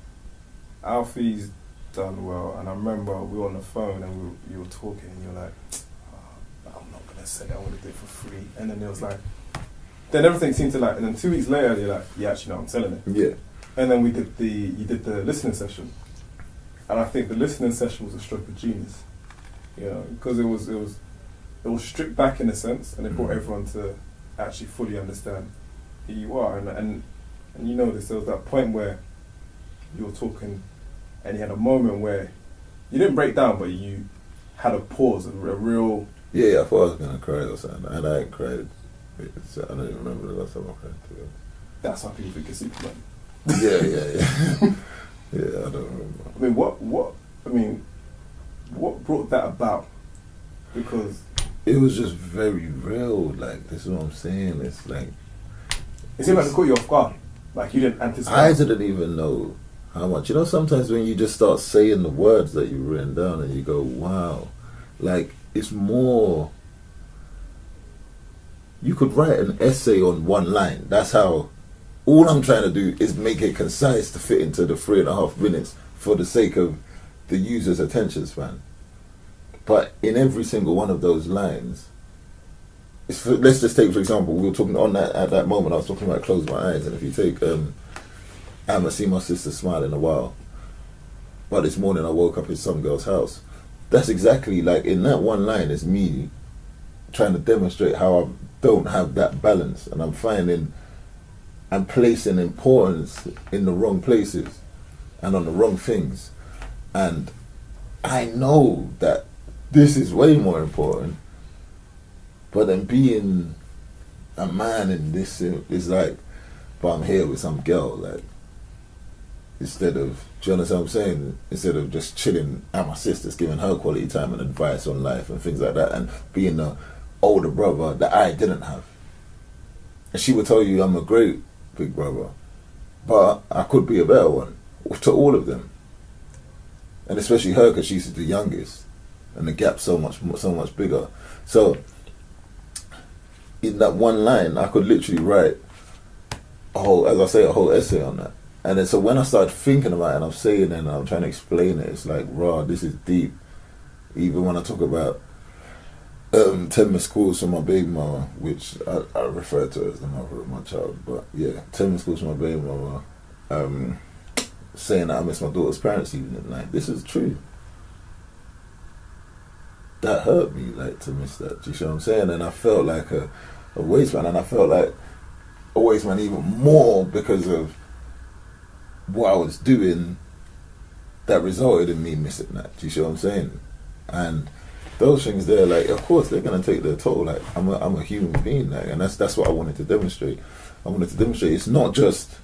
Alfie's done well. And I remember we were on the phone and you were talking, and you were like, I'm not gonna say I want to do it for free. And then it was like, then everything seemed to like, and then 2 weeks later you're like, yeah, actually no, I'm selling it.
Yeah.
And then you did the listening session, and I think the listening session was a stroke of genius, you know, because it was stripped back in a sense, and it brought everyone to actually fully understand who you are, and you know this. There was that point where you were talking, and you had a moment where you didn't break down, but you had a pause, a real.
Yeah, I thought I was gonna cry or something, and I cried. I don't even remember the last time I cried.
That's how people think it's Superman.
Yeah. Yeah, I don't remember.
I mean, what brought that about? Because
it was just very real. Like, this is what I'm saying. It's like
it seemed like it caught you off guard. Like you didn't anticipate.
I didn't even know how much. You know, sometimes when you just start saying the words that you've written down and you go, wow, like it's more. You could write an essay on one line. That's how. All I'm trying to do is make it concise to fit into the 3.5 minutes for the sake of the user's attention span. But in every single one of those lines, let's just take, for example, we were talking on that at that moment. I was talking about close my eyes, and if you take, I haven't seen my sister smile in a while, but this morning I woke up in some girl's house. That's exactly like in that one line is me trying to demonstrate how I don't have that balance, and I'm placing importance in the wrong places and on the wrong things. And I know that this is way more important, but then being a man in this is like, but I'm here with some girl, like, instead of, do you understand what I'm saying? Instead of just chilling at my sister's, giving her quality time and advice on life and things like that, and being the older brother that I didn't have. And she would tell you I'm a great big brother, but I could be a better one to all of them, and especially her because she's the youngest, and the gap's so much bigger. So in that one line, I could literally write a whole essay on that. And then so when I started thinking about it, and I'm saying it and I'm trying to explain it, it's like, raw, this is deep. Even when I talk about 10 missed calls from my baby mama, which I refer to her as the mother of my child, but yeah, 10 missed calls from my baby mama, saying that I miss my daughter's parents even at night. This is true. That hurt me, like, to miss that. Do you see what I'm saying? And I felt like a waste man, and I felt like a waste man even more because of what I was doing that resulted in me missing that. Do you see what I'm saying? And those things there, like, of course they're gonna take their toll. Like, I'm a human being, like, and that's what I wanted to demonstrate. I wanted to demonstrate it's not just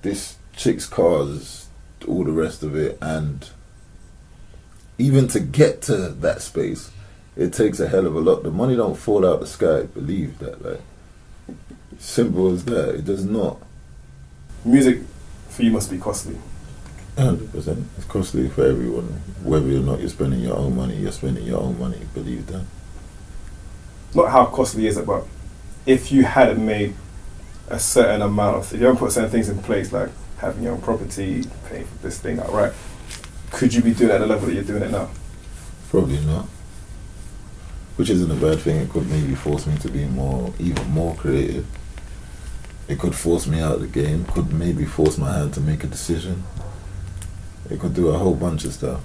this chick's cars, all the rest of it, and even to get to that space, it takes a hell of a lot. The money don't fall out the sky. Believe that, like, simple as that. It does not.
Music for you must be costly.
100%. It's costly for everyone. Whether or not you're spending your own money, you're spending your own money. Believe that.
Not how costly is it, but if you hadn't made a certain amount of, if you haven't put certain things in place, like having your own property, paying for this thing outright, could you be doing it at the level that you're doing it now?
Probably not. which isn't a bad thing. It could maybe force me to be even more creative. It could force me out of the game. Could maybe force my hand to make a decision. It could do a whole bunch of stuff.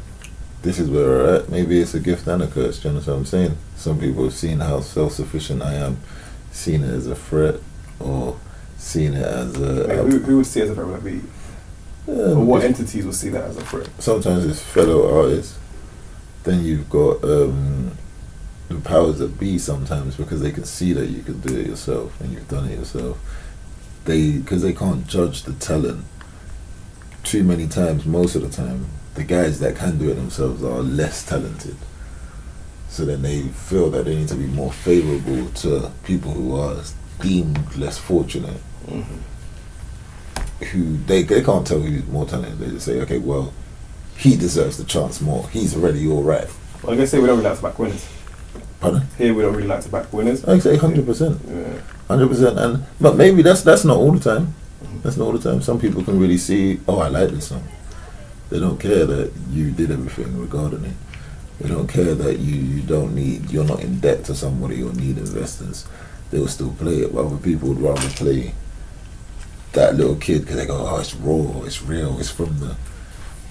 This is where we're at. Maybe it's a gift and a curse. Do you understand what I'm saying? Some people have seen how self-sufficient I am, seen it as a threat, or seen it as a...
Who would see it as a threat? Would that be? Or what entities would see that as a threat?
Sometimes it's fellow artists. Then you've got the powers that be sometimes, because they can see that you can do it yourself and you've done it yourself. Because they can't judge the talent. Too many times, most of the time, the guys that can do it themselves are less talented. So then they feel that they need to be more favourable to people who are deemed less fortunate. Who they can't tell who's more talented. They just say, okay, well, he deserves the chance more. He's already all right.
Well, I guess we don't really like to back winners.
Pardon?
Here we don't really like to back winners.
I say 100%. 100%. But maybe that's not all the time. That's not all the time. Some people can really see, oh, I like this song. They don't care that you did everything regarding it. They don't care that you're not in debt to somebody or need investors. They will still play it. But other people would rather play that little kid because they go, oh, it's raw, it's real, it's from the...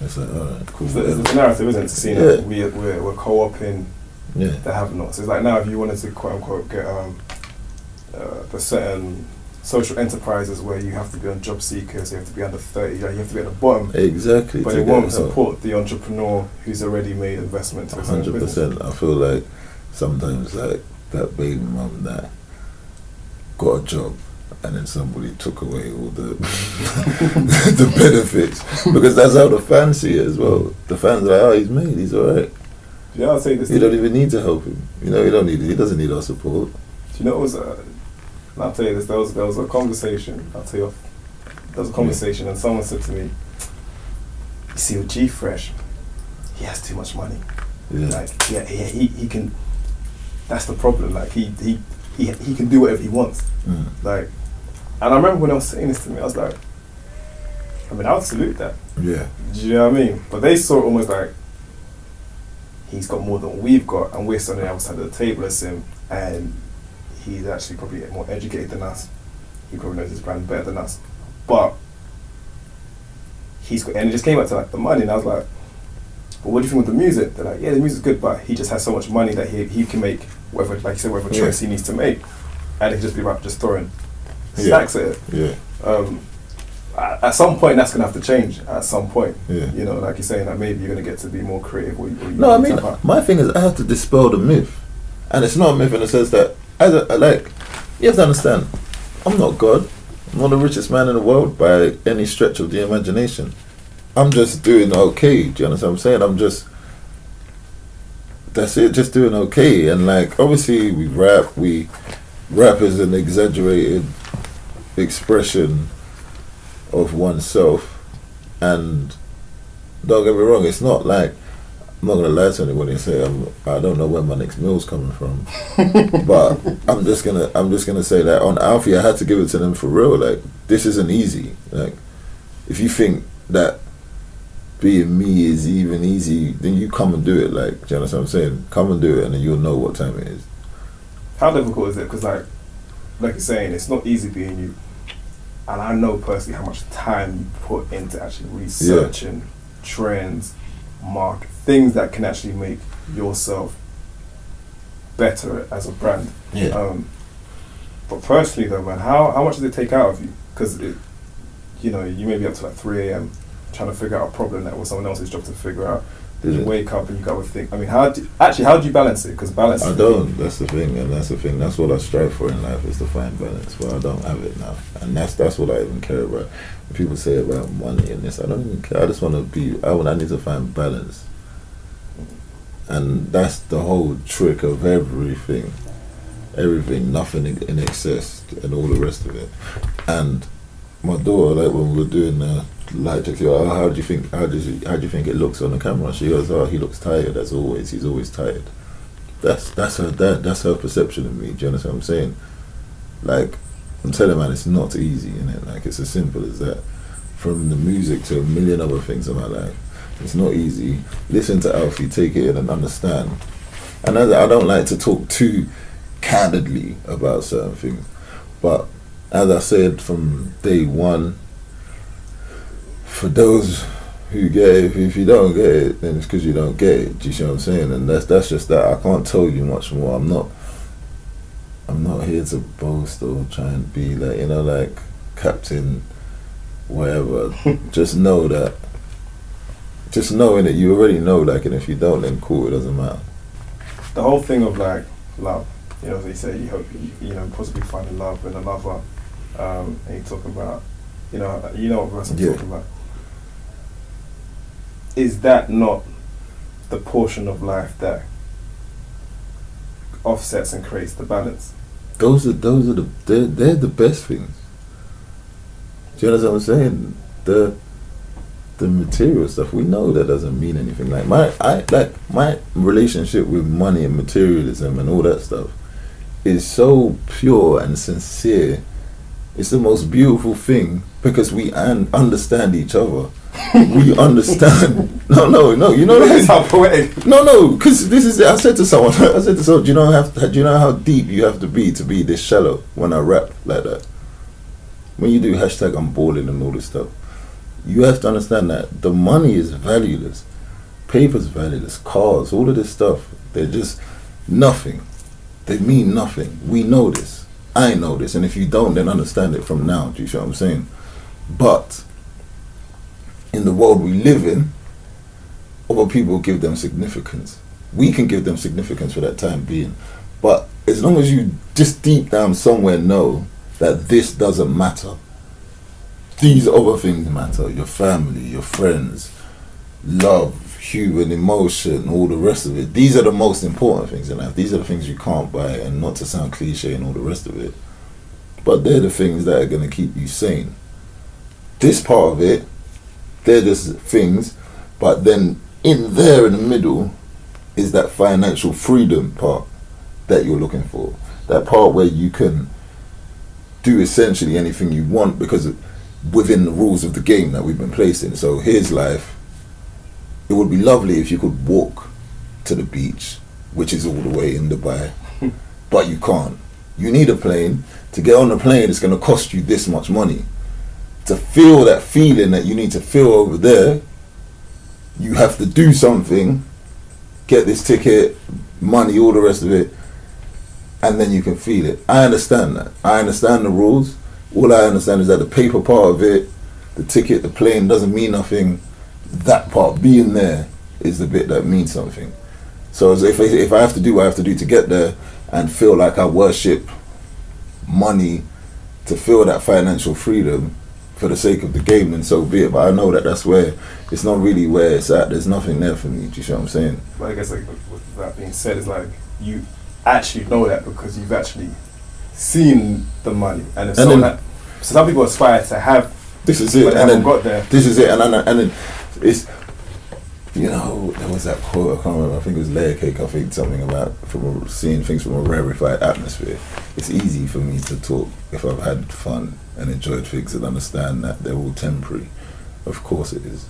It's like, alright, cool.
So it's a narrative, isn't it, to see that we're co-oping the have-nots. It's like now if you wanted to quote-unquote get the certain social enterprises where you have to be on job seekers, you have to be under 30, you have to be at the bottom.
Exactly.
But it won't support the entrepreneur who's already made investment to
100%. I feel like sometimes like that baby mum that got a job and then somebody took away all the the benefits, because that's how the fans see it as well. The fans are like, oh, he's made, he's alright.
Yeah, I'll say this.
You don't even need to help him. You know, he doesn't need our support.
Do you know what was I'll tell you this, there was a conversation, there was a conversation and someone said to me, you see with Frsh, he has too much money. Like, he can, that's the problem, like he can do whatever he wants. Like, and I remember when I was saying this to me, I was like, I mean, I would salute that. Yeah. Do you know what I mean? But they saw it almost like, he's got more than we've got and we're standing outside of the table as him, and he's actually probably more educated than us. He probably knows his brand better than us. But he's got, and it just came back to like the money, and I was like, but what do you think with the music? They're like, yeah, the music's good, but he just has so much money that he can make whatever, like you said, whatever choice he needs to make, and it can just be about just throwing stacks at it. Yeah. At some point, that's gonna have to change. At some point, you know, like you're saying, that maybe you're gonna get to be more creative.
No, I mean, my thing is, I have to dispel the myth, and it's not a myth in the sense that, you have to understand, I'm not God. I'm not the richest man in the world by any stretch of the imagination. I'm just doing okay. Do you understand what I'm saying? That's it, just doing okay. And like, obviously we rap is an exaggerated expression of oneself, and don't get me wrong, it's not like, I'm not gonna lie to anybody and say I don't know where my next meal's coming from, but I'm just gonna say that on Alfie I had to give it to them for real. Like, this isn't easy. Like, if you think that being me is even easy, then you come and do it. Like, do you understand what I'm saying? Come and do it, and then you'll know what time it is.
How difficult is it? Because like you're saying, it's not easy being you, and I know personally how much time you put into actually researching trends, market, things that can actually make yourself better as a brand. But personally though, man, how much does it take out of you? Because you know, you may be up to like 3 a.m. trying to figure out a problem that was someone else's job to figure out. You wake up and you go to think. I mean, how do you balance it? Because balance.
I don't. That's the thing, and that's the thing. That's what I strive for in life, is to find balance. But I don't have it now, and that's what I even care about. When people say about money and this, I don't even care. I just want to be. I need to find balance, and that's the whole trick of everything. Everything, nothing in excess, and all the rest of it. And my daughter, like when we were doing how do you think it looks on the camera? She goes, oh, he looks tired as always. He's always tired. That's her perception of me. Do you understand what I'm saying? Like, I'm telling you, man, it's not easy, innit? Like, it's as simple as that. From the music to a million other things in my life, it's not easy. Listen to Alfie, take it in and understand And I don't like to talk too candidly about certain things, but as I said from day one, for those who get it, if you don't get it, then it's because you don't get it. Do you see what I'm saying? And that's just that. I can't tell you much more. I'm not here to boast or try and be like, like Captain whatever. Just know that. Just knowing that you already know, like, and if you don't, then cool, it doesn't matter.
The whole thing of like love, as they say, you hope possibly find a love and a lover, and you talk about, what verse I'm talking about. Is that not the portion of life that offsets and creates the balance?
They're the best things. Do you understand what I'm saying? The material stuff, we know that doesn't mean anything. Like my relationship with money and materialism and all that stuff is so pure and sincere. It's the most beautiful thing because we understand each other. We understand. No. You know
that's how poetic.
No, because this is it. I said to someone, do you know how deep you have to be this shallow when I rap like that? When you do hashtag I'm balling and all this stuff, you have to understand that the money is valueless, paper's valueless, cars, all of this stuff, they're just nothing. They mean nothing. We know this. I know this, and if you don't, then understand it from now. Do you see what I'm saying? But in the world we live in, other people give them significance. We can give them significance for that time being. But as long as you just deep down somewhere know that this doesn't matter, these other things matter. Your family, your friends, love, human emotion, all the rest of it. These are the most important things in life. These are the things you can't buy, and not to sound cliche and all the rest of it, but they're the things that are going to keep you sane. This part of it, they're just things, but then in there in the middle is that financial freedom part that you're looking for. That part where you can do essentially anything you want because within the rules of the game that we've been placed in. So here's life. It would be lovely if you could walk to the beach, which is all the way in Dubai, but you can't. You need a plane. To get on the plane, it's going to cost you this much money. To feel that feeling that you need to feel over there, you have to do something, get this ticket, money, all the rest of it, and then you can feel it. I understand that. I understand the rules. All I understand is that the paper part of it, the ticket, the plane, doesn't mean nothing. That part, being there, is the bit that means something. So if I have to do what I have to do to get there and feel like I worship money, to feel that financial freedom for the sake of the game, then so be it. But I know that that's where, it's not really where it's at. There's nothing there for me. Do you see what I'm saying?
But I guess with that being said, it's like you actually know that because you've actually seen the money, and so some people aspire to have. This is it, but and then got there.
This is it, and then it's, there was that quote, I can't remember. I think it was Layer Cake. I think something about seeing things from a rarefied atmosphere. It's easy for me to talk if I've had fun and enjoyed things and understand that they're all temporary. Of course it is.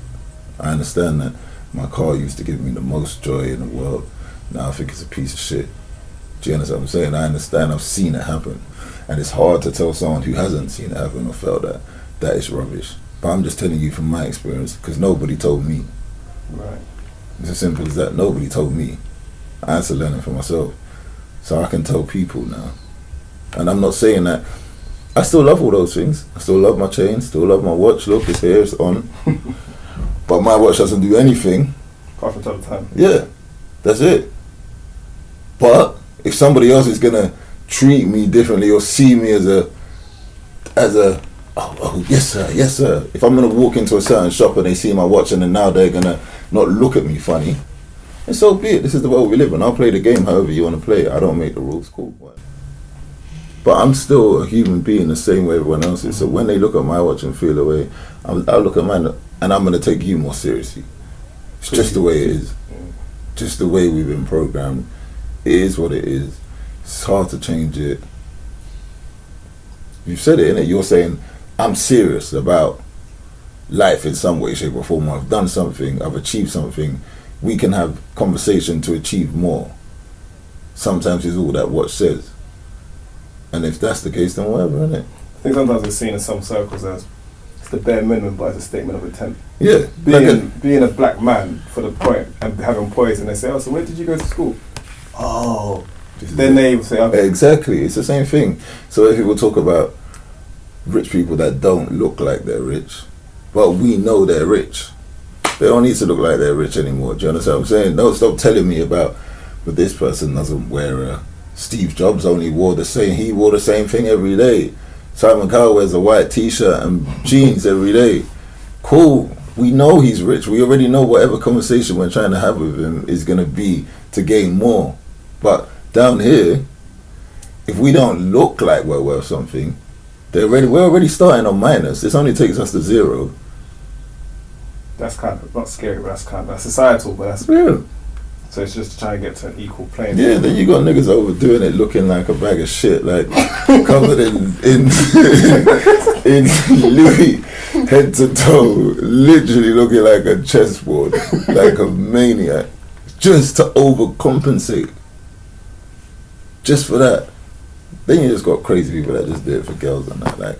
I understand that my car used to give me the most joy in the world. Now I think it's a piece of shit. Do you understand what I'm saying? I understand. I've seen it happen. And it's hard to tell someone who hasn't seen it happen or felt that it's rubbish. But I'm just telling you from my experience, because nobody told me.
Right.
It's as simple as that. Nobody told me. I had to learn it for myself. So I can tell people now. And I'm not saying that. I still love all those things. I still love my chain, still love my watch. Look, it's here, it's on. But my watch doesn't do anything.
Apart from tell the time.
Yeah, that's it. But if somebody else is gonna treat me differently or see me as a oh yes sir. If I'm gonna walk into a certain shop and they see my watch and then now they're gonna not look at me funny, and so be it. This is the world we live in. I'll play the game however you want to play it. I don't make the rules. Cool. But I'm still a human being the same way everyone else is. So when they look at my watch and feel away, I'll look at mine and I'm gonna take you more seriously. It's just the way it is. Just the way we've been programmed. It is what it is. It's hard to change it. You've said it, innit? You're saying, I'm serious about life in some way, shape or form. I've done something, I've achieved something. We can have conversation to achieve more. sometimes is all that watch says. And if that's the case, then whatever, innit?
I think sometimes it's seen in some circles as it's the bare minimum, but it's a statement of intent.
Yeah.
Being a black man for the point and having poison, they say, oh, so where did you go to school? Oh, then they would say, okay.
Exactly, it's the same thing. So if people talk about rich people that don't look like they're rich, well, we know they're rich. They don't need to look like they're rich anymore. Do you understand what I'm saying? Don't stop telling me about, but this person doesn't wear a... Steve Jobs only wore the same... He wore the same thing every day. Simon Cowell wears a white t-shirt and jeans every day. Cool. We know he's rich. We already know whatever conversation we're trying to have with him is going to be to gain more. But down here, if we don't look like we're worth something, we're already starting on minus. This only takes us to zero.
That's kind of not scary, but that's societal, but that's
real.
So it's just trying to get to an equal plane.
Yeah, then you got niggas overdoing it, looking like a bag of shit, like covered in Louis head to toe, literally looking like a chessboard, like a maniac, just to overcompensate. Just for that. Then you just got crazy people that just do it for girls and that, like.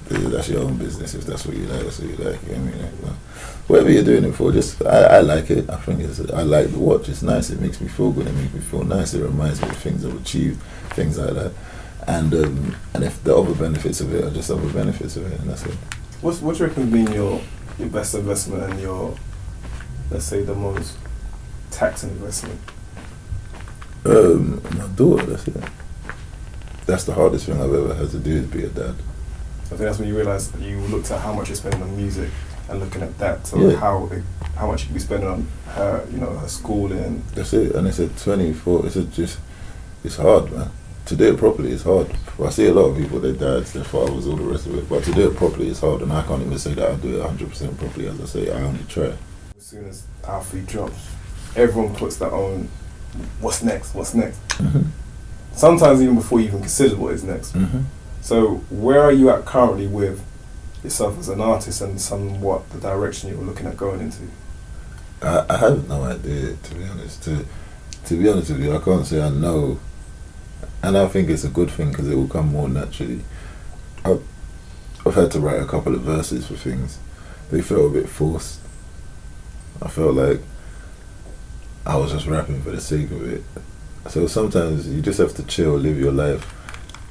That's your own business. If that's what you like, that's what you like. You know what I mean? Like, well, whatever you're doing it for, just I like it. I think I like the watch. It's nice. It makes me feel good. It makes me feel nice. It reminds me of things I've achieved, things like that. And if the other benefits of it are just other benefits of it, and that's it.
What do you reckon has been your best investment and your, let's say, the most taxing investment?
My daughter. That's it. That's the hardest thing I've ever had to do is be a dad.
I think that's when you realise you looked at how much you're spending on music and looking at that, so
yeah.
how much you could be spending on her, her schooling.
That's it, and it's a 24. It's hard, man. To do it properly, it's hard. I see a lot of people, their dads, their fathers, all the rest of it, but to do it properly, it's hard, and I can't even say that I do it 100% properly. As I say, I only try.
As soon as Alfie drops, everyone puts their own. What's next? What's next?
Mm-hmm.
Sometimes even before you even consider what is next.
Mm-hmm.
So where are you at currently with yourself as an artist and somewhat the direction you were looking at going into?
I have no idea, to be honest. To be honest with you, I can't say I know, and I think it's a good thing because it will come more naturally. I've had to write a couple of verses for things. They felt a bit forced. I felt like I was just rapping for the sake of it. So sometimes you just have to chill, live your life,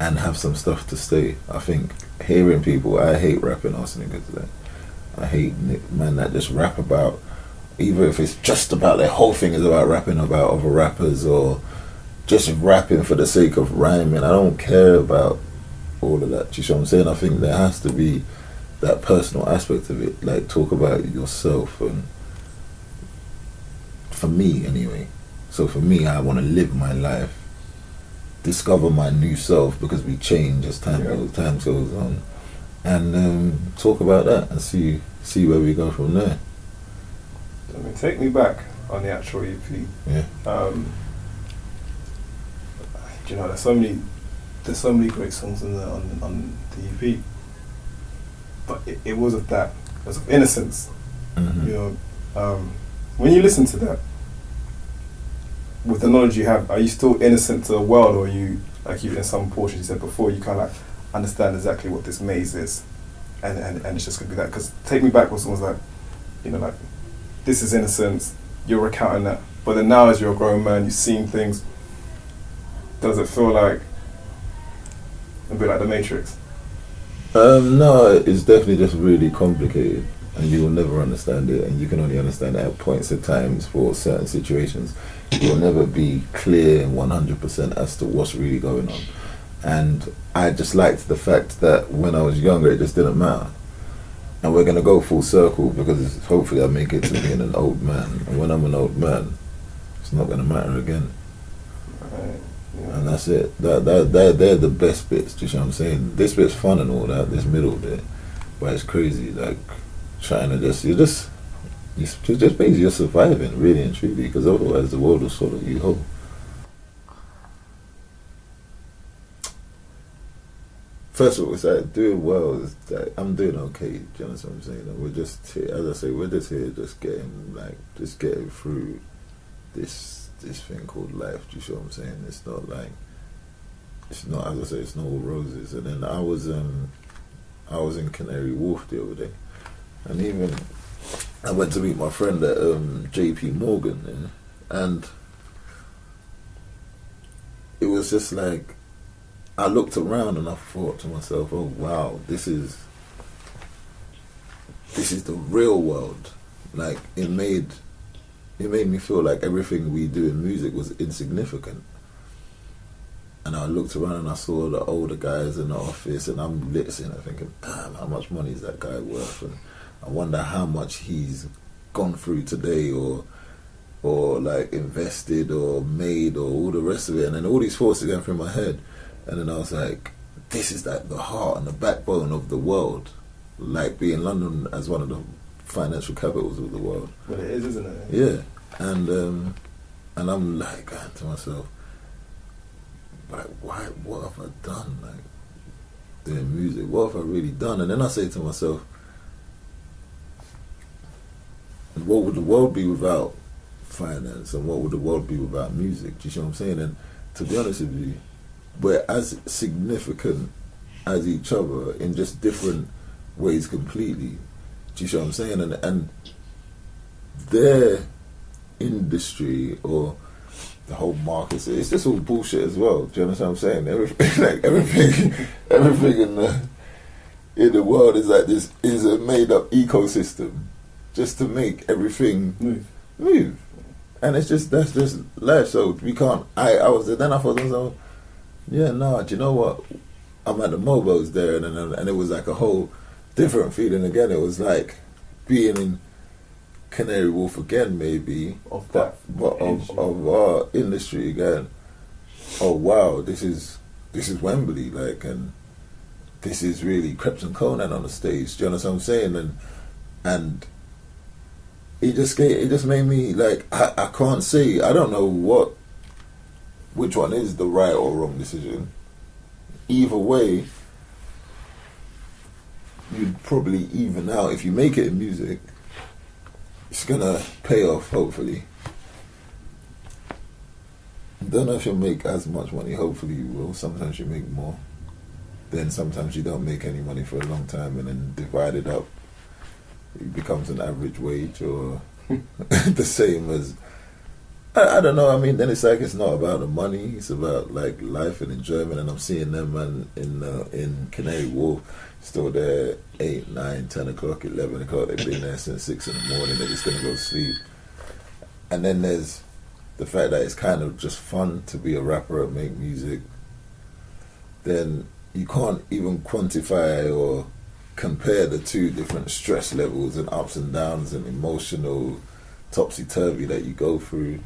and have some stuff to say. I think hearing people, I hate rapping us niggas. Like, I hate man that just rap about, either if it's just about their whole thing is about rapping about other rappers or just rapping for the sake of rhyming. I don't care about all of that. You know what I'm saying? I think there has to be that personal aspect of it. Like, talk about yourself, and for me anyway. So for me, I want to live my life, discover my new self, because we change as time goes on, and talk about that and see where we go from there.
I mean, take me back on the actual EP.
Yeah.
There's so many great songs on the EP, but it was of that, it was of innocence.
Mm-hmm.
When you listen to that, with the knowledge you have, are you still innocent to the world, or are you, like you in some portions you said before, you kind of like understand exactly what this maze is, and it's just gonna be that? Because Take Me Back was almost like, like, this is innocence, you're recounting that, but then now as you're a grown man, you've seen things. Does it feel like a bit like The Matrix?
No, it's definitely just really complicated, and you will never understand it, and you can only understand it at points of times for certain situations. You'll never be clear 100% as to what's really going on. And I just liked the fact that when I was younger, it just didn't matter. And we're going to go full circle, because hopefully I make it to being an old man. And when I'm an old man, it's not going to matter again.
Right. Yeah.
And that's it. They're the best bits, do you know what I'm saying? This bit's fun and all that, this middle bit. But it's crazy, like, trying to you're just basically you're surviving, really and truly, because otherwise the world will swallow you whole. First of all, it's like doing well. It's like I'm doing okay. Do you understand what I'm saying? And we're just here, as I say, we're just here, just getting through this this thing called life. Do you see what I'm saying? It's not like, it's not, as I say, it's not all roses. And then I was in Canary Wharf the other day, and even I went to meet my friend at JP Morgan, and it was just like, I looked around and I thought to myself, oh wow, this is the real world. Like, it made me feel like everything we do in music was insignificant. And I looked around and I saw the older guys in the office, and I'm listening and thinking, damn, how much money is that guy worth? And I wonder how much he's gone through today, or like invested or made, or all the rest of it. And then all these thoughts are going through my head. And then I was like, this is like the heart and the backbone of the world. Like, being London as one of the financial capitals of the world.
Well, it is, isn't it?
Yeah. And I'm like, going to myself, like, what have I done? Like, doing music, what have I really done? And then I say to myself, what would the world be without finance, and what would the world be without music? Do you see what I'm saying? And to be honest with you, we're as significant as each other in just different ways completely. Do you see what I'm saying? And their industry, or the whole market, it's just all bullshit as well. Do you understand what I'm saying? Everything in the world is like this, is a made up ecosystem just to make everything move. And that's just life. So we can't. Then I thought to myself, yeah, no, do you know what? I'm at the Mobos there, and it was like a whole different feeling again. It was like being in Canary Wharf again, maybe, of our industry again. Oh wow, this is Wembley, like, and this is really Krebs and Conan on the stage. Do you understand what I'm saying? And it just made me like, I can't say, I don't know which one is the right or wrong decision. Either way, you'd probably even out. If you make it in music, it's gonna pay off, hopefully. Don't know if you'll make as much money. Hopefully you will. Sometimes you make more. Then sometimes you don't make any money for a long time, and then divide it up, it becomes an average wage, or the same as, I don't know. I mean, then it's like, it's not about the money. It's about like life and enjoyment. And I'm seeing them, man, in Canary Wharf, still there 8, 9, 10 o'clock, 11 o'clock. They've been there since 6 in the morning. They're just gonna go sleep. And then there's the fact that it's kind of just fun to be a rapper and make music. Then you can't even quantify or compare the two different stress levels and ups and downs and emotional topsy-turvy that you go through.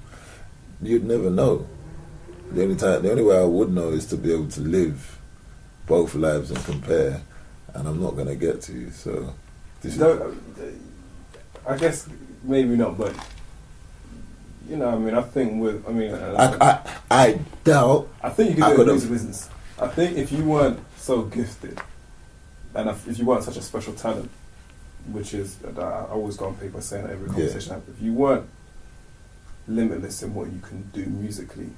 You'd never know. The only way I would know is to be able to live both lives and compare, and I'm not going to get to. So
I guess maybe not, but you know, I mean, I think
I doubt.
I think you could do a music business. I think if you weren't so gifted, and if you weren't such a special talent, which is, I always go on paper saying that every conversation I have, if you weren't limitless in what you can do musically,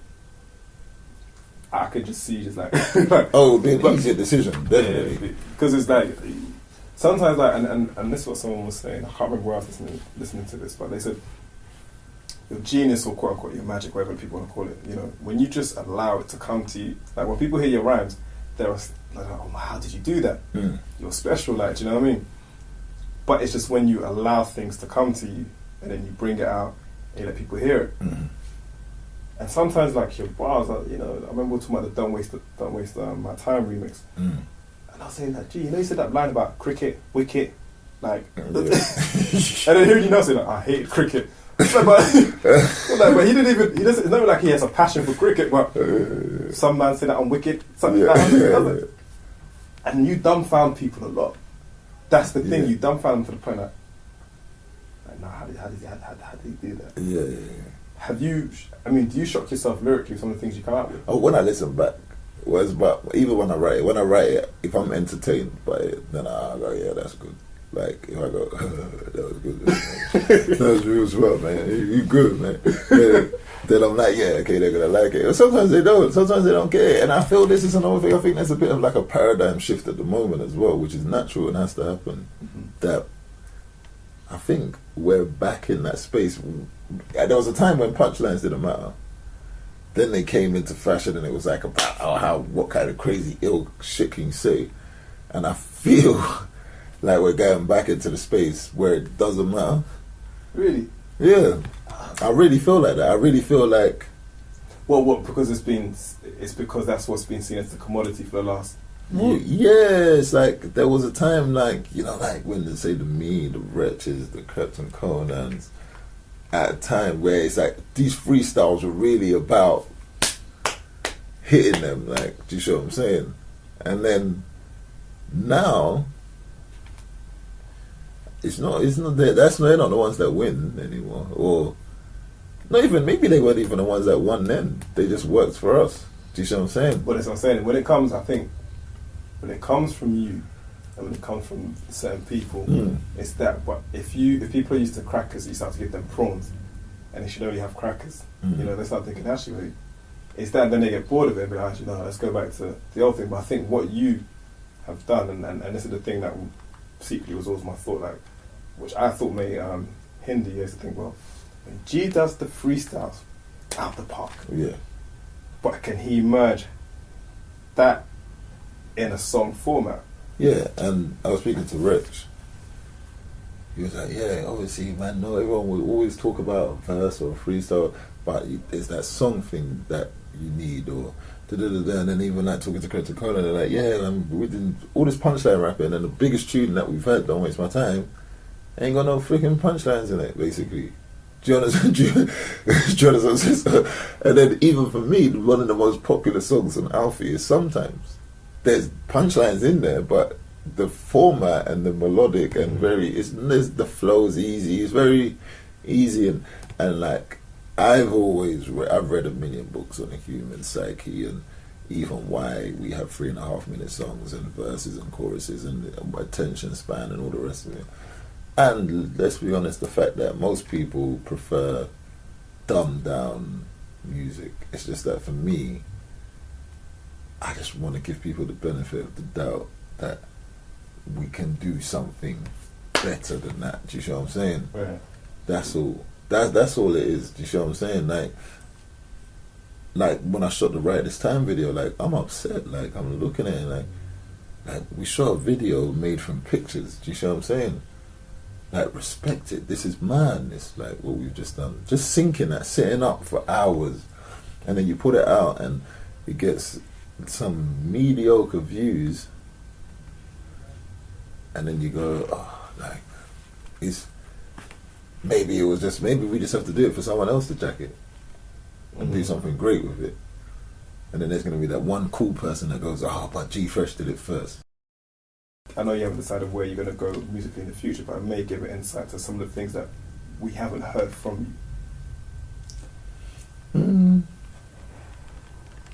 I could just see just like
it would be an easier decision, definitely.
Because it's like, sometimes like, and this is what someone was saying, I can't remember where I was listening to this, but they said, your genius, or quote unquote your magic, whatever people want to call it, you know, when you just allow it to come to you, like when people hear your rhymes, they're like, oh, how did you do that? You're special, like, do you know what I mean? But it's just when you allow things to come to you, and then you bring it out, and you let people hear it. And sometimes, like, your bars, you know, I remember talking about the Don't Waste My Time remix. And I was saying that, gee, you know, you said that line about cricket, wicket, like, and then here you know, saying, like, I hate cricket. But he doesn't, it's not like he has a passion for cricket, but some man say that I'm wicked, something like that. And you dumbfound people a lot. That's the thing, you dumbfound them to the point that, like, nah, how did he do that?
Yeah.
Have you, I mean, do you shock yourself lyrically with some of the things you come out with?
Oh, when I listen back, even when I write it, if I'm entertained by it, then I go, yeah, that's good. Like, if I go, that was good. That was real smart, man. You good, man. Then I'm like, yeah, okay, they're gonna like it. Or sometimes they don't. Sometimes they don't care. And I feel this is another thing. I think there's a bit of like a paradigm shift at the moment as well, which is natural and has to happen. That I think we're back in that space. There was a time when punchlines didn't matter. Then they came into fashion and it was like about what kind of crazy ill shit can you say. And I feel like we're going back into the space where it doesn't matter.
Really?
Yeah. I really feel like that. I really feel like...
Well, what? Because it's because that's what's been seen as the commodity for the last...
Yeah, it's like there was a time like, you know, like when they say the Wretches, the Captain Conans, at a time where it's like these freestyles were really about hitting them, like, do you see what I'm saying? And then now it's not they're not the ones that win anymore, or not even, maybe they weren't even the ones that won then. They just worked for us. Do you see what I'm saying?
Well, that's what I'm saying. When it comes, I think, when it comes from you and when it comes from certain people, it's that. But if people are used to crackers, you start to give them prawns, and they should only have crackers. You know, they start thinking, actually, it's that. And then they get bored of it, but actually, no, let's go back to the old thing. But I think what you have done, and this is the thing that secretly was always my thought, like, which I thought made Hindi used to think, well, when G does the freestyles out the park,
Yeah.
but can he merge that in a song format?
Yeah, and I was speaking to Rich. He was like, yeah, obviously, man, no, everyone will always talk about verse or freestyle, but it's that song thing that you need, or da-da-da-da. And then even like talking to Captain Conan, they're like, yeah, we did all this punchline rapping, and the biggest tune that we've had, Don't Waste My Time, ain't got no freaking punchlines in it, basically. Do you understand? Do you understand? And then even for me, one of the most popular songs on Alfie is Sometimes. There's punchlines in there, but the format and the melodic and the flow is easy. It's very easy, and like I've read a million books on the human psyche and even why we have 3.5-minute songs and verses and choruses and attention span and all the rest of it. And let's be honest, the fact that most people prefer dumbed down music. It's just that for me, I just want to give people the benefit of the doubt that we can do something better than that. Do you see what I'm saying?
Right.
That's all. That's all it is. Do you see what I'm saying? Like when I shot the Right This Time video, like I'm upset. Like I'm looking at it like we shot a video made from pictures. Do you see what I'm saying? Like, respect it. This is madness, like what we've just done. Just sinking that, sitting up for hours, and then you put it out and it gets some mediocre views, and then you go, oh, like, maybe we just have to do it for someone else to jack it and do something great with it. And then there's going to be that one cool person that goes, oh, but Frsh did it first.
I know you haven't decided where you're going to go musically in the future, but I may give an insight to some of the things that we haven't heard from you.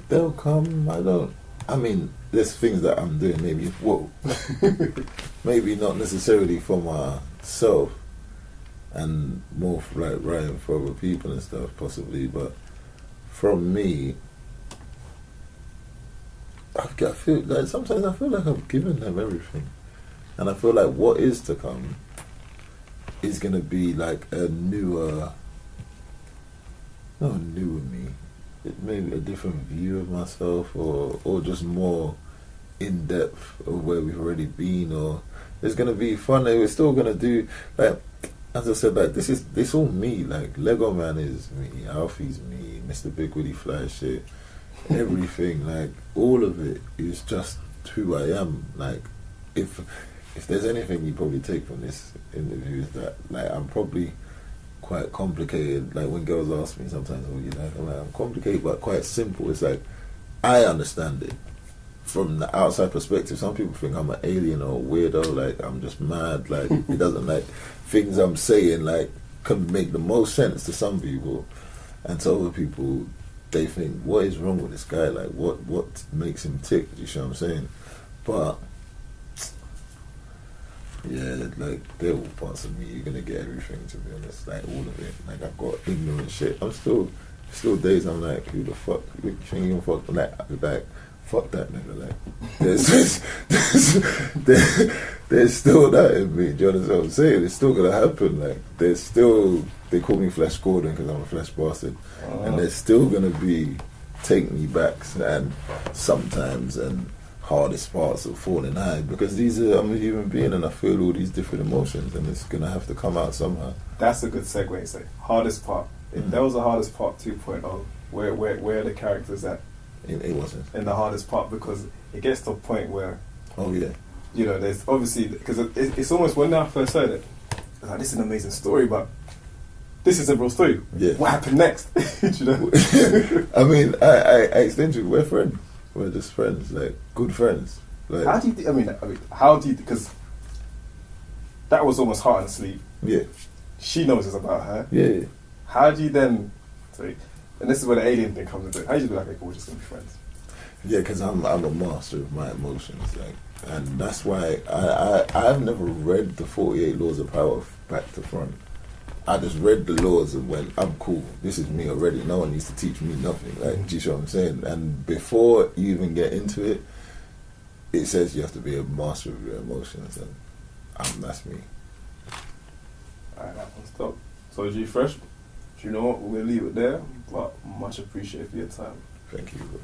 They'll come. I mean, there's things that I'm doing maybe, maybe not necessarily for myself and more for like writing for other people and stuff, possibly, but from me, I feel like sometimes I feel like I've given them everything, and I feel like what is to come is gonna be like not a newer me, it maybe a different view of myself, or just more in depth of where we've already been, or it's gonna be fun. We're still gonna do, like, as I said, like this all me. Like Lego Man is me, Alfie's me, Mr. Big Woody Fly shit. Everything, like all of it is just who I am. Like if there's anything you probably take from this interview is that like I'm probably quite complicated. Like when girls ask me sometimes, "Oh, you know," I'm complicated but quite simple. It's like I understand it from the outside perspective. Some people think I'm an alien or a weirdo. Like I'm just mad. Like it doesn't, like things I'm saying like can make the most sense to some people, and to other people, they think, what is wrong with this guy? Like, what makes him tick? Do you see what I'm saying? But Yeah, like there are parts of me you're gonna get everything, to be honest, like all of it. Like I've got ignorant shit. I'm still days I'm like, who the fuck you think you fuck like fuck that nigga, like there's still that in me, do you understand what I'm saying? It's still gonna happen, like there's still, they call me Flesh Gordon because I'm a flesh bastard, and there's still gonna be take me backs and sometimes and hardest parts of falling high, because I'm a human being and I feel all these different emotions and it's gonna have to come out somehow.
That's a good segue. Say hardest part. If there was a hardest part 2.0, where are the characters at?
It wasn't
in the hardest part, because it gets to a point where,
oh yeah,
you know, there's obviously, because it's almost, when I first heard it, I was like, this is an amazing story, but this is a real story.
Yeah.
What happened next? You know?
I mean, I explained to you, we're friends. We're just friends, like good friends. Like,
how do you? How do you? Because that was almost heart and sleep.
Yeah.
She knows it's about her.
Yeah.
How do you then? Sorry, and this is where the alien thing comes into it. How do you be like, okay, cool, we're just gonna be friends?
Yeah, because I'm a master of my emotions, like, and that's why I've never read the 48 Laws of Power back to front. I just read the laws and went, I'm cool. This is me already. No one needs to teach me nothing. Like, do you see what I'm saying? And before you even get into it, it says you have to be a master of your emotions, and that's me.
Alright, that one's dope. So G Frsh, do you know what? We'll leave it there. But much appreciated for your time.
Thank you, bro.